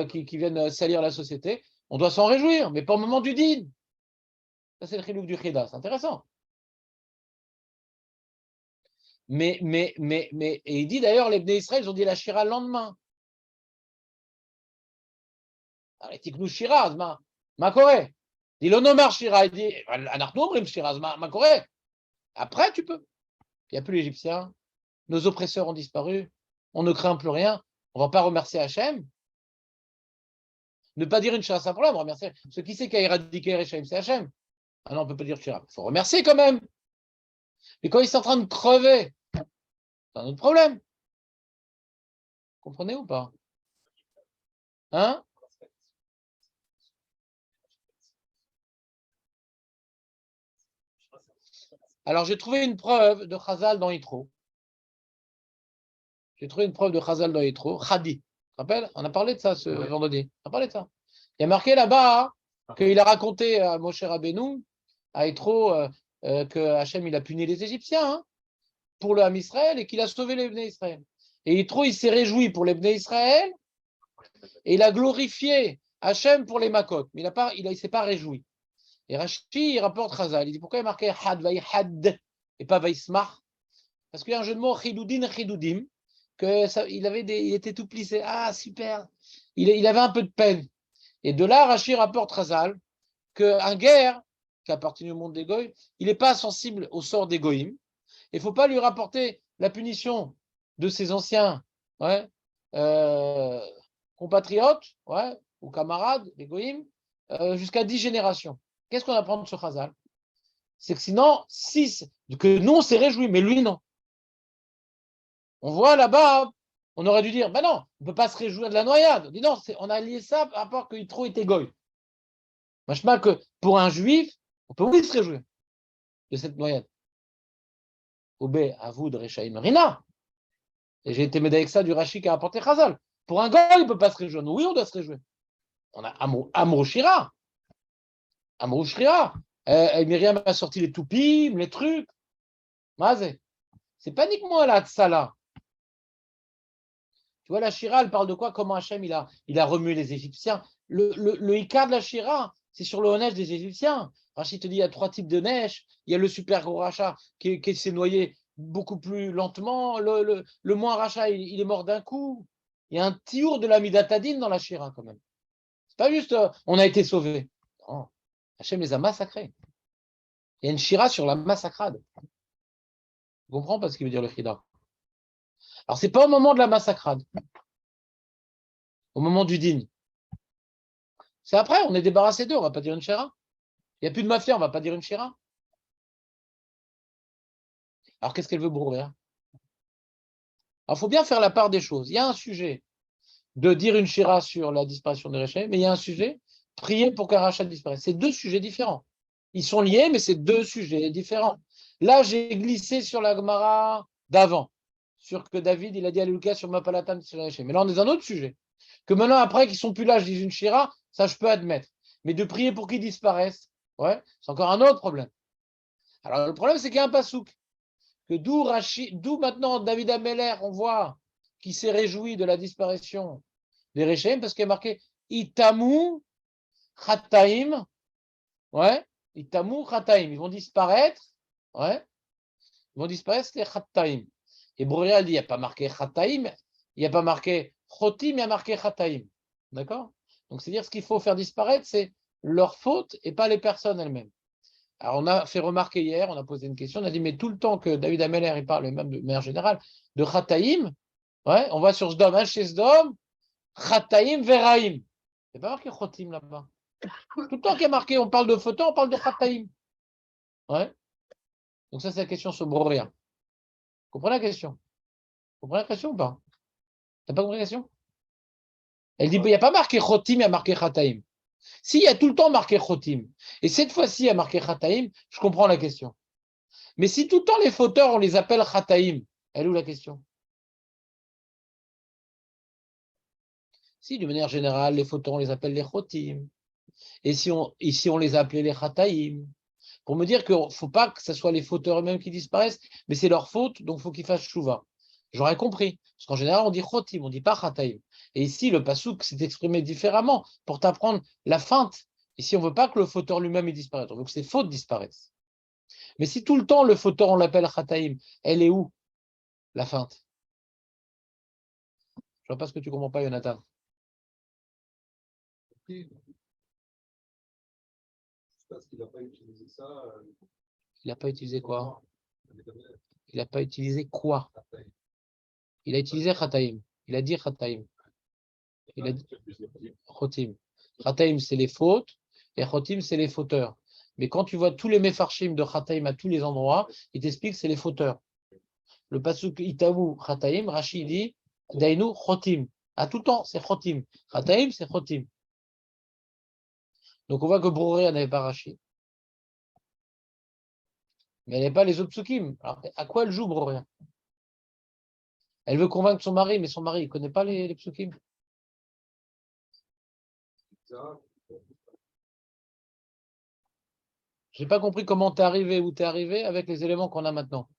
qui viennent salir la société. On doit s'en réjouir, mais pas au moment du din. Ça, c'est le chilouk du chida, c'est intéressant. Mais, et il dit d'ailleurs, les Bnei Israël, ils ont dit la shira le lendemain. Alors, tiknou shira, ma koré. Il dit l'onomar shira, il dit, anarchnou omrim shira, ma koré. Après, tu peux. Il n'y a plus l'Égyptien. Nos oppresseurs ont disparu. On ne craint plus rien. On ne va pas remercier Hachem. Ne pas dire une shira, c'est un problème. Remercier. Ce qui sait qui a éradiqué Hachem, c'est Hachem. Ah non, on ne peut pas dire shira. Il faut remercier quand même. Mais quand ils sont en train de crever, c'est un autre problème. Vous comprenez ou pas? Hein? Alors, j'ai trouvé une preuve de Chazal dans Yitro. J'ai trouvé une preuve de Chazal dans Yitro. Chadi. Tu te rappelles? On a parlé de ça ce vendredi. On a parlé de ça. Il y a marqué là-bas qu'il a raconté à Moshe Rabbeinu, à Yitro, que Hachem il a puni les Égyptiens pour le Ham Israël et qu'il a sauvé les Bnei Israël. Et Yitro, il s'est réjoui pour les Bnei Israël et il a glorifié Hachem pour les Makot. Mais il ne s'est pas réjoui. Et Rashi, il rapporte Chazal. Il dit pourquoi il y a marqué Had, Vaïhad et pas Vaïsmach? Parce qu'il y a un jeu de mots, Chidoudin et Chidoudim, il était tout plissé. Ah, super. Il avait un peu de peine. Et de là, Rashi rapporte Chazal qu'un guerre qui appartient au monde des Goïs, il n'est pas sensible au sort des Goïm. Il ne faut pas lui rapporter la punition de ses anciens compatriotes ou camarades, les Goïm, jusqu'à 10 générations. Qu'est-ce qu'on apprend de ce Chazal? C'est que sinon, que nous, on s'est réjouis, mais lui, non. On voit là-bas, on aurait dû dire, ben non, on ne peut pas se réjouir de la noyade. On dit non, on a lié ça par rapport que Yitro était goy. Machma que pour un juif, on peut oui se réjouir de cette noyade. Obé, à vous de Rechaïm Rina. Et j'ai été m'aider avec ça du Rashi qui a apporté Chazal. Pour un goy, il ne peut pas se réjouir. Oui, on doit se réjouir. On a Amrou Shira. Amrou Shira. Myriam a sorti les toupim, les trucs. Mazé. C'est pas uniquement la tsala. Tu vois, la Shira, elle parle de quoi? Comment Hachem, il a remué les Égyptiens. Le Icard de la Shira, c'est sur le neige des Égyptiens. Rachid te dit, il y a 3 types de neige. Il y a le super gros rachat qui s'est noyé beaucoup plus lentement. Le moins rachat, il est mort d'un coup. Il y a un tiour de la Midatadine dans la Shira, quand même. C'est pas juste, on a été sauvés. Non, Hachem les a massacrés. Il y a une Shira sur la massacrade. Tu comprends pas ce qu'il veut dire le Chida? Alors, ce n'est pas au moment de la massacrade, au moment du din. C'est après, on est débarrassé d'eux, on ne va pas dire une shira. Il n'y a plus de mafia, on ne va pas dire une shira. Alors, qu'est-ce qu'elle veut brouiller? Alors, il faut bien faire la part des choses. Il y a un sujet de dire une shira sur la disparition des rachats, mais il y a un sujet, prier pour qu'un rachat disparaisse. C'est 2 sujets différents. Ils sont liés, mais c'est 2 sujets différents. Là, j'ai glissé sur la Gemara d'avant, sur que David, il a dit à Lucas sur ma palatane sur les rachats. Mais là, on est dans un autre sujet. Que maintenant, après qu'ils sont plus là, je dis une shira, ça je peux admettre. Mais de prier pour qu'ils disparaissent, c'est encore un autre problème. Alors le problème, c'est qu'il y a un pasouk. Que d'où maintenant David Ameller, on voit qu'il s'est réjoui de la disparition des Réchaim, parce qu'il y a marqué Itamu Chataim, Itamu Chataim. Ils vont disparaître. Ouais. Ils vont disparaître les Chataim. Et Broria dit, il n'y a pas marqué Chataim, il n'y a pas marqué Chotim, il y a marqué Chataim. D'accord? Donc, c'est-à-dire ce qu'il faut faire disparaître, c'est leur faute et pas les personnes elles-mêmes. Alors, on a fait remarquer hier, on a posé une question, on a dit, mais tout le temps que David Ameller, il parle, même de manière générale, de Chataim, ouais, on va sur Sdom, chez Sdom, Chataim Veraim. Il n'y a pas marqué Chotim là-bas. Tout le temps qu'il y a marqué, on parle de photo, on parle de Chataim. Ouais. Donc, ça, c'est la question sur Broria. Vous comprenez la question? Vous comprenez la question ou pas? T'as pas compris la question? Elle dit, il n'y a pas marqué Chotim, il y a marqué Chataim. S'il y a tout le temps marqué Chotim, et cette fois-ci il y a marqué Chataim, je comprends la question. Mais si tout le temps les fauteurs, on les appelle Chataim, elle est où la question? Si, de manière générale, les fauteurs, on les appelle les Chotim. Et si on les appelait les Chataim, pour me dire qu'il ne faut pas que ce soit les fauteurs eux-mêmes qui disparaissent, mais c'est leur faute, donc il faut qu'ils fassent Shuvah. J'aurais compris. Parce qu'en général, on dit Chotim, on ne dit pas Chataim. Et ici, le Passouk s'est exprimé différemment pour t'apprendre la feinte. Ici, on ne veut pas que le fauteur lui-même il disparaisse, on veut que ses fautes disparaissent. Mais si tout le temps le fauteur, on l'appelle Chataim, elle est où, la feinte? Je ne vois pas ce que tu ne comprends pas, Jonathan. Parce qu'il n'a pas utilisé ça. Il n'a pas utilisé quoi? Il n'a pas utilisé quoi? Il a utilisé Chataim. Il a dit Chataim. Il a dit Chotim. Chataim, c'est les fautes, et Chotim, c'est les fauteurs. Mais quand tu vois tous les Mefarshim de Chataim à tous les endroits, il t'explique que c'est les fauteurs. Le pasuk Itamu Chataim, Rashi dit Dainu Chotim. À tout temps, c'est Chotim. Chataim, c'est Chotim. Donc on voit que Broria n'avait pas Rashi. Mais elle n'avait pas les autres psukim. Alors, à quoi elle joue, Broria? Elle veut convaincre son mari, mais son mari, il ne connaît pas les psukim. Je n'ai pas compris comment tu es arrivé où tu es arrivé avec les éléments qu'on a maintenant.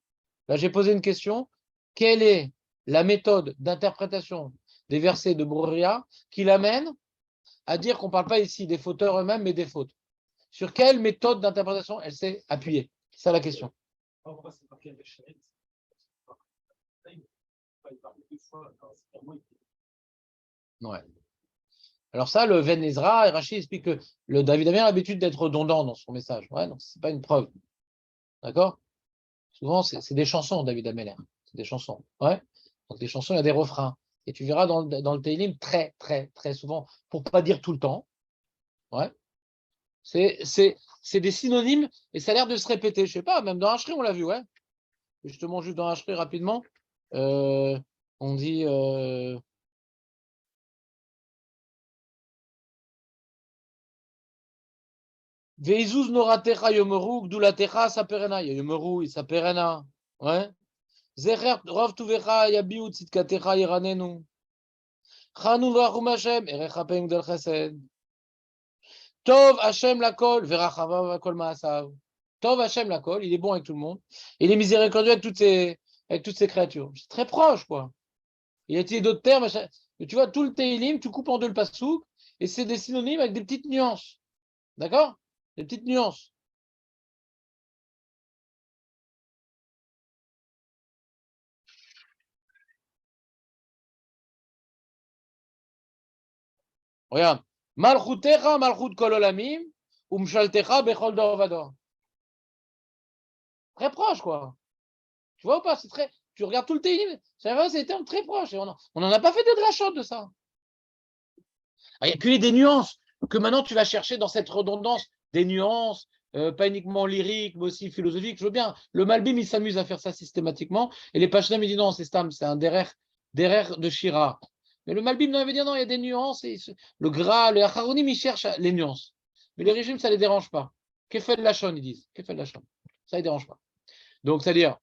Là, j'ai posé une question. Quelle est la méthode d'interprétation des versets de Broria qui l'amène à dire qu'on ne parle pas ici des fauteurs eux-mêmes, mais des fautes? Sur quelle méthode d'interprétation elle s'est appuyée? C'est ça la question. Pourquoi c'est marqué avec Sharet? Il parle deux fois, c'est pas moi. Ouais. Alors ça, le Ben Ezra, et Rachid explique que le David Amer a l'habitude d'être redondant dans son message. Ouais, donc ce n'est pas une preuve. D'accord? Souvent, c'est des chansons, David Ameller. C'est des chansons. Ouais. Donc les chansons, il y a des refrains. Et tu verras dans le Teilim, très, très, très souvent, pour ne pas dire tout le temps. Ouais. C'est des synonymes et ça a l'air de se répéter. Je ne sais pas, même dans Hachri, on l'a vu, ouais. Justement, juste dans Hachri, rapidement, on dit... Veizuz noratecha yomeru, gdulatecha saperena. Yomeru, saperena. Ouais. Zecher rov tuvecha yabiu tzidkatecha yiranenu. Chanu v'achum Hashem, erechapem gdel chesed. Tov Hashem lakol, verachavav vakol maasav. Tov Hashem lakol, il est bon avec tout le monde. Il est miséricordieux avec toutes ces créatures. C'est très proche, quoi. Il a utilisé d'autres termes. Tu vois, tout le Teilim, tu coupes en deux le passouk, et c'est des synonymes avec des petites nuances. D'accord? Des petites nuances. Regarde. Malchutecha, malchut kol olamim, umshaltecha bechol dor vador. Très proche, quoi. Tu vois ou pas? C'est très... Tu regardes tout le Teilim, c'est des termes très proches. On n'en a pas fait de drachot de ça. Il n'y a que des nuances que maintenant tu vas chercher dans cette redondance, des nuances, pas uniquement lyriques, mais aussi philosophiques. Je veux bien. Le Malbim, il s'amuse à faire ça systématiquement. Et les Pashtam, ils disent non, c'est un derer de Shira. Mais le Malbim, il veut dire non, il y a des nuances. Et le Gra, le Acharonim, ils cherchent les nuances. Mais les régimes, ça ne les dérange pas. Kefel Lachon, ils disent. Kefel Lachon. Ça ne les dérange pas. Donc, c'est-à-dire,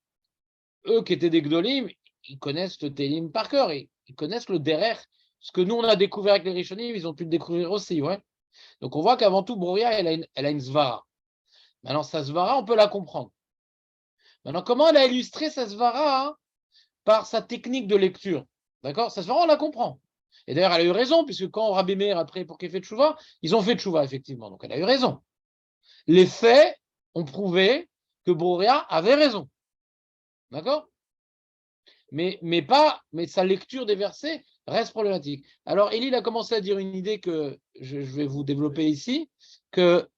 eux qui étaient des Gdolim, ils connaissent le Télim par cœur. Ils connaissent le derer. Ce que nous, on a découvert avec les Rishonim, ils ont pu le découvrir aussi. Ouais. Donc, on voit qu'avant tout, Broria, elle a une svara. Maintenant, sa svara, on peut la comprendre. Maintenant, comment elle a illustré sa svara, hein, par sa technique de lecture? D'accord? Sa svara, on la comprend. Et d'ailleurs, elle a eu raison, puisque quand Rabbi Meir a prié pour qu'il ait fait tchouva, ils ont fait tchouva, effectivement. Donc, elle a eu raison. Les faits ont prouvé que Brouria avait raison. D'accord? Mais sa lecture des versets reste problématique. Alors, Élie a commencé à dire une idée que je vais vous développer ici, que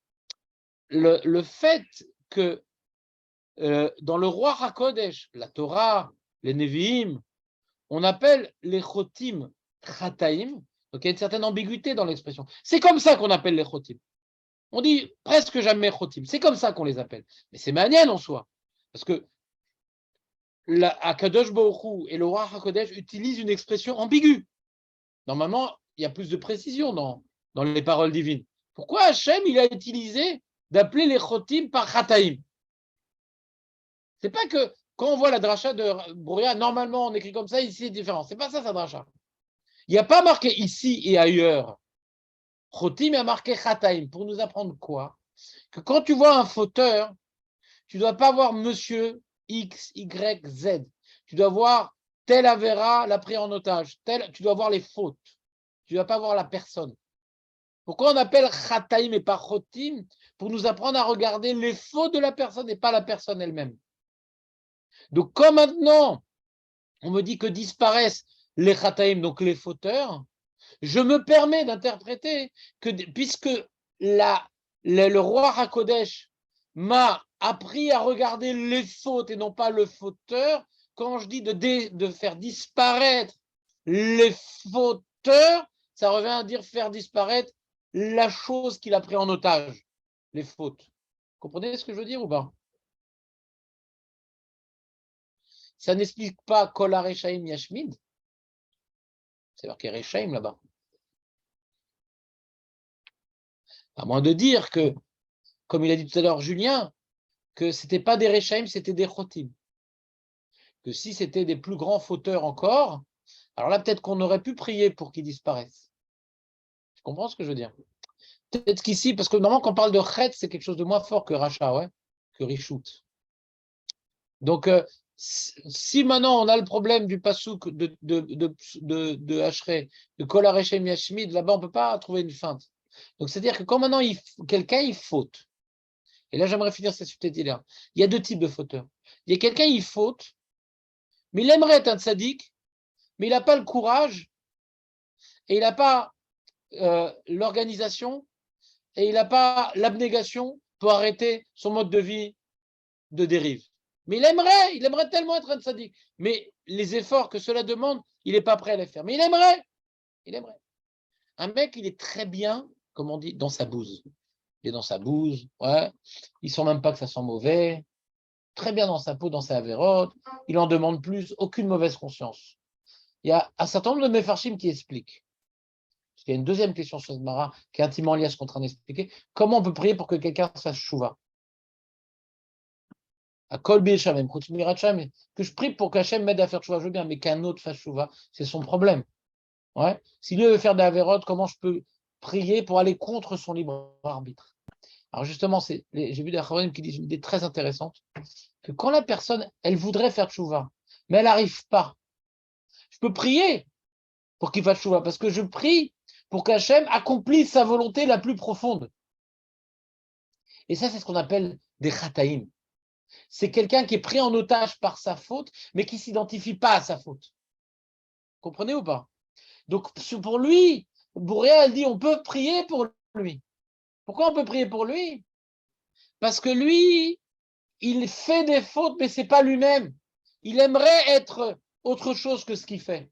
le fait que dans le roi HaKodesh, la Torah, les Nevi'im, on appelle les Chotim Chataim, donc il y a une certaine ambiguïté dans l'expression. C'est comme ça qu'on appelle les Chotim. On dit presque jamais Chotim, c'est comme ça qu'on les appelle. Mais c'est manienne en soi, parce que Akadosh Baruch Hu et le roi HaKodesh utilisent une expression ambiguë. Normalement, il y a plus de précision dans les paroles divines. Pourquoi Hachem il a utilisé d'appeler les Chotim par Chataim? C'est pas que quand on voit la dracha de Brouria, normalement on écrit comme ça, ici c'est différent. C'est pas ça sa dracha. Il n'y a pas marqué ici et ailleurs. Chotim a marqué Chataim. Pour nous apprendre quoi? Que quand tu vois un fauteur, tu ne dois pas voir monsieur X, Y, Z. Tu dois voir tel Avera l'a pris en otage. Tu dois voir les fautes. Tu ne dois pas voir la personne. Pourquoi on appelle Chataim et pas Chotim? Pour nous apprendre à regarder les fautes de la personne et pas la personne elle-même. Donc, comme maintenant, on me dit que disparaissent les Chataim, donc les fauteurs, je me permets d'interpréter que, puisque le roi HaKodesh m'a appris à regarder les fautes et non pas le fauteur, quand je dis de faire disparaître les fauteurs, ça revient à dire faire disparaître la chose qu'il a pris en otage, les fautes. Vous comprenez ce que je veux dire ou pas? Ça n'explique pas Kol HaReshaim Yashmid. C'est marqué Reshaim là-bas. À moins de dire que, comme il a dit tout à l'heure Julien, que ce n'était pas des Reshaim, c'était des Chotim. Que si c'était des plus grands fauteurs encore, alors là, peut-être qu'on aurait pu prier pour qu'ils disparaissent. Tu comprends ce que je veux dire? Peut-être qu'ici, parce que normalement, quand on parle de Chet, c'est quelque chose de moins fort que Racha, ouais, que Rishut. Donc, si maintenant on a le problème du pasouk de Hachré, de Kol HaReshaim Yashmid, là-bas, on ne peut pas trouver une feinte. Donc, c'est-à-dire que quand maintenant quelqu'un il faute, et là j'aimerais finir cette subtilité-là, il y a deux types de fauteurs. Il y a quelqu'un il faute, mais il aimerait être un tzaddik, mais il n'a pas le courage, et il n'a pas l'organisation, et il n'a pas l'abnégation pour arrêter son mode de vie de dérive. Mais il aimerait tellement être un tzaddik. Mais les efforts que cela demande, il n'est pas prêt à les faire. Mais il aimerait. Un mec, il est très bien, comme on dit, dans sa bouse. Il est dans sa bouse, ouais. Il ne sent même pas que ça sent mauvais. Très bien dans sa peau, dans sa avérote. Il en demande plus, aucune mauvaise conscience. Il y a un certain nombre de Mefarshim qui expliquent. Parce qu'il y a une deuxième question sur ce Mara qui est intimement liée à ce qu'on est en train d'expliquer. Comment on peut prier pour que quelqu'un fasse chouva? À Kol Shamem, que je prie pour qu'Hachem m'aide à faire chouva, je veux bien, mais qu'un autre fasse chouva, c'est son problème. Ouais. Si lui veut faire des avérotes, comment je peux prier pour aller contre son libre arbitre? Alors justement, j'ai vu des Chavarim qui disent une idée très intéressante, que quand la personne, elle voudrait faire chouva, mais elle n'arrive pas, je peux prier pour qu'il fasse chouva, parce que je prie pour qu'Hachem accomplisse sa volonté la plus profonde. Et ça, c'est ce qu'on appelle des chataïm. C'est quelqu'un qui est pris en otage par sa faute, mais qui ne s'identifie pas à sa faute. Comprenez ou pas? Donc, pour lui, Brouria, elle dit, on peut prier pour lui. Pourquoi on peut prier pour lui? Parce que lui, il fait des fautes, mais ce n'est pas lui-même. Il aimerait être autre chose que ce qu'il fait.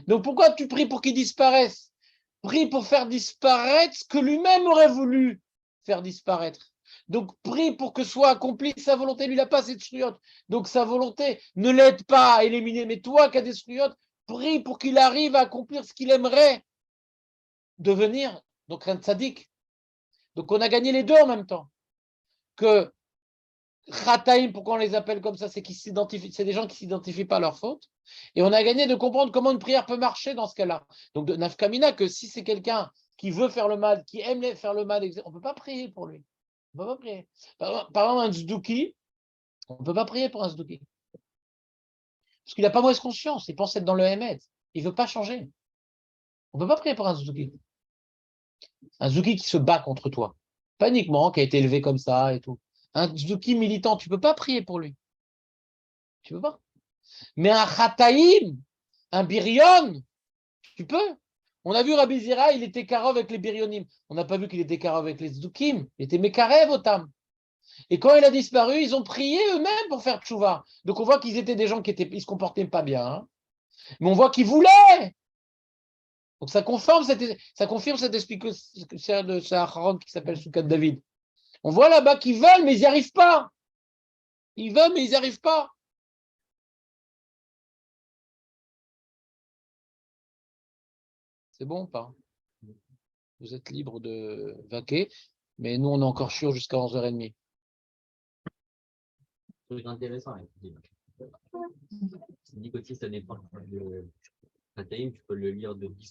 Donc, pourquoi tu pries pour qu'il disparaisse? Prie pour faire disparaître ce que lui-même aurait voulu faire disparaître. Donc, prie pour que soit accomplie sa volonté. Lui, il n'a pas cette shriote. Donc, sa volonté ne l'aide pas à éliminer. Mais toi qui as des shriotes, prie pour qu'il arrive à accomplir ce qu'il aimerait devenir. Donc, un tzaddik. Donc, on a gagné les deux en même temps. Que Chataim, pourquoi on les appelle comme ça, c'est qu'ils s'identifient, c'est des gens qui ne s'identifient pas à leur faute. Et on a gagné de comprendre comment une prière peut marcher dans ce cas-là. Donc, de Nafkamina, que si c'est quelqu'un qui veut faire le mal, qui aime faire le mal, on ne peut pas prier pour lui. On ne peut pas prier. Par exemple, un Zdouki, on ne peut pas prier pour un Zdouki. Parce qu'il n'a pas mauvaise conscience, il pense être dans le Hémet. Il ne veut pas changer. On ne peut pas prier pour un Zdouki. Un Zdouki qui se bat contre toi. paniquement, qui a été élevé comme ça et tout. Un tzduki militant, tu peux pas prier pour lui. Tu peux pas. Mais un Chataïm, un Birion, tu peux. On a vu Rabbi Zira, il était karov avec les Birionim. On n'a pas vu qu'il était karov avec les tzdukim. Il était mekarev otam. Et quand il a disparu, ils ont prié eux-mêmes pour faire tchouva. Donc on voit qu'ils étaient des gens qui ils se comportaient pas bien. Hein. Mais on voit qu'ils voulaient. Donc ça confirme cet esprit que c'est de Saharon qui s'appelle Soukat David. On voit là-bas qu'ils veulent, mais ils n'y arrivent pas. Ils veulent, mais ils n'y arrivent pas. C'est bon ou pas? Vous êtes libre de vaquer, mais nous, on est encore chiant jusqu'à 11h30. Truc intéressant. C'est dit qu'aussi, ça dépend. Le Kataïm, tu peux le lire de 10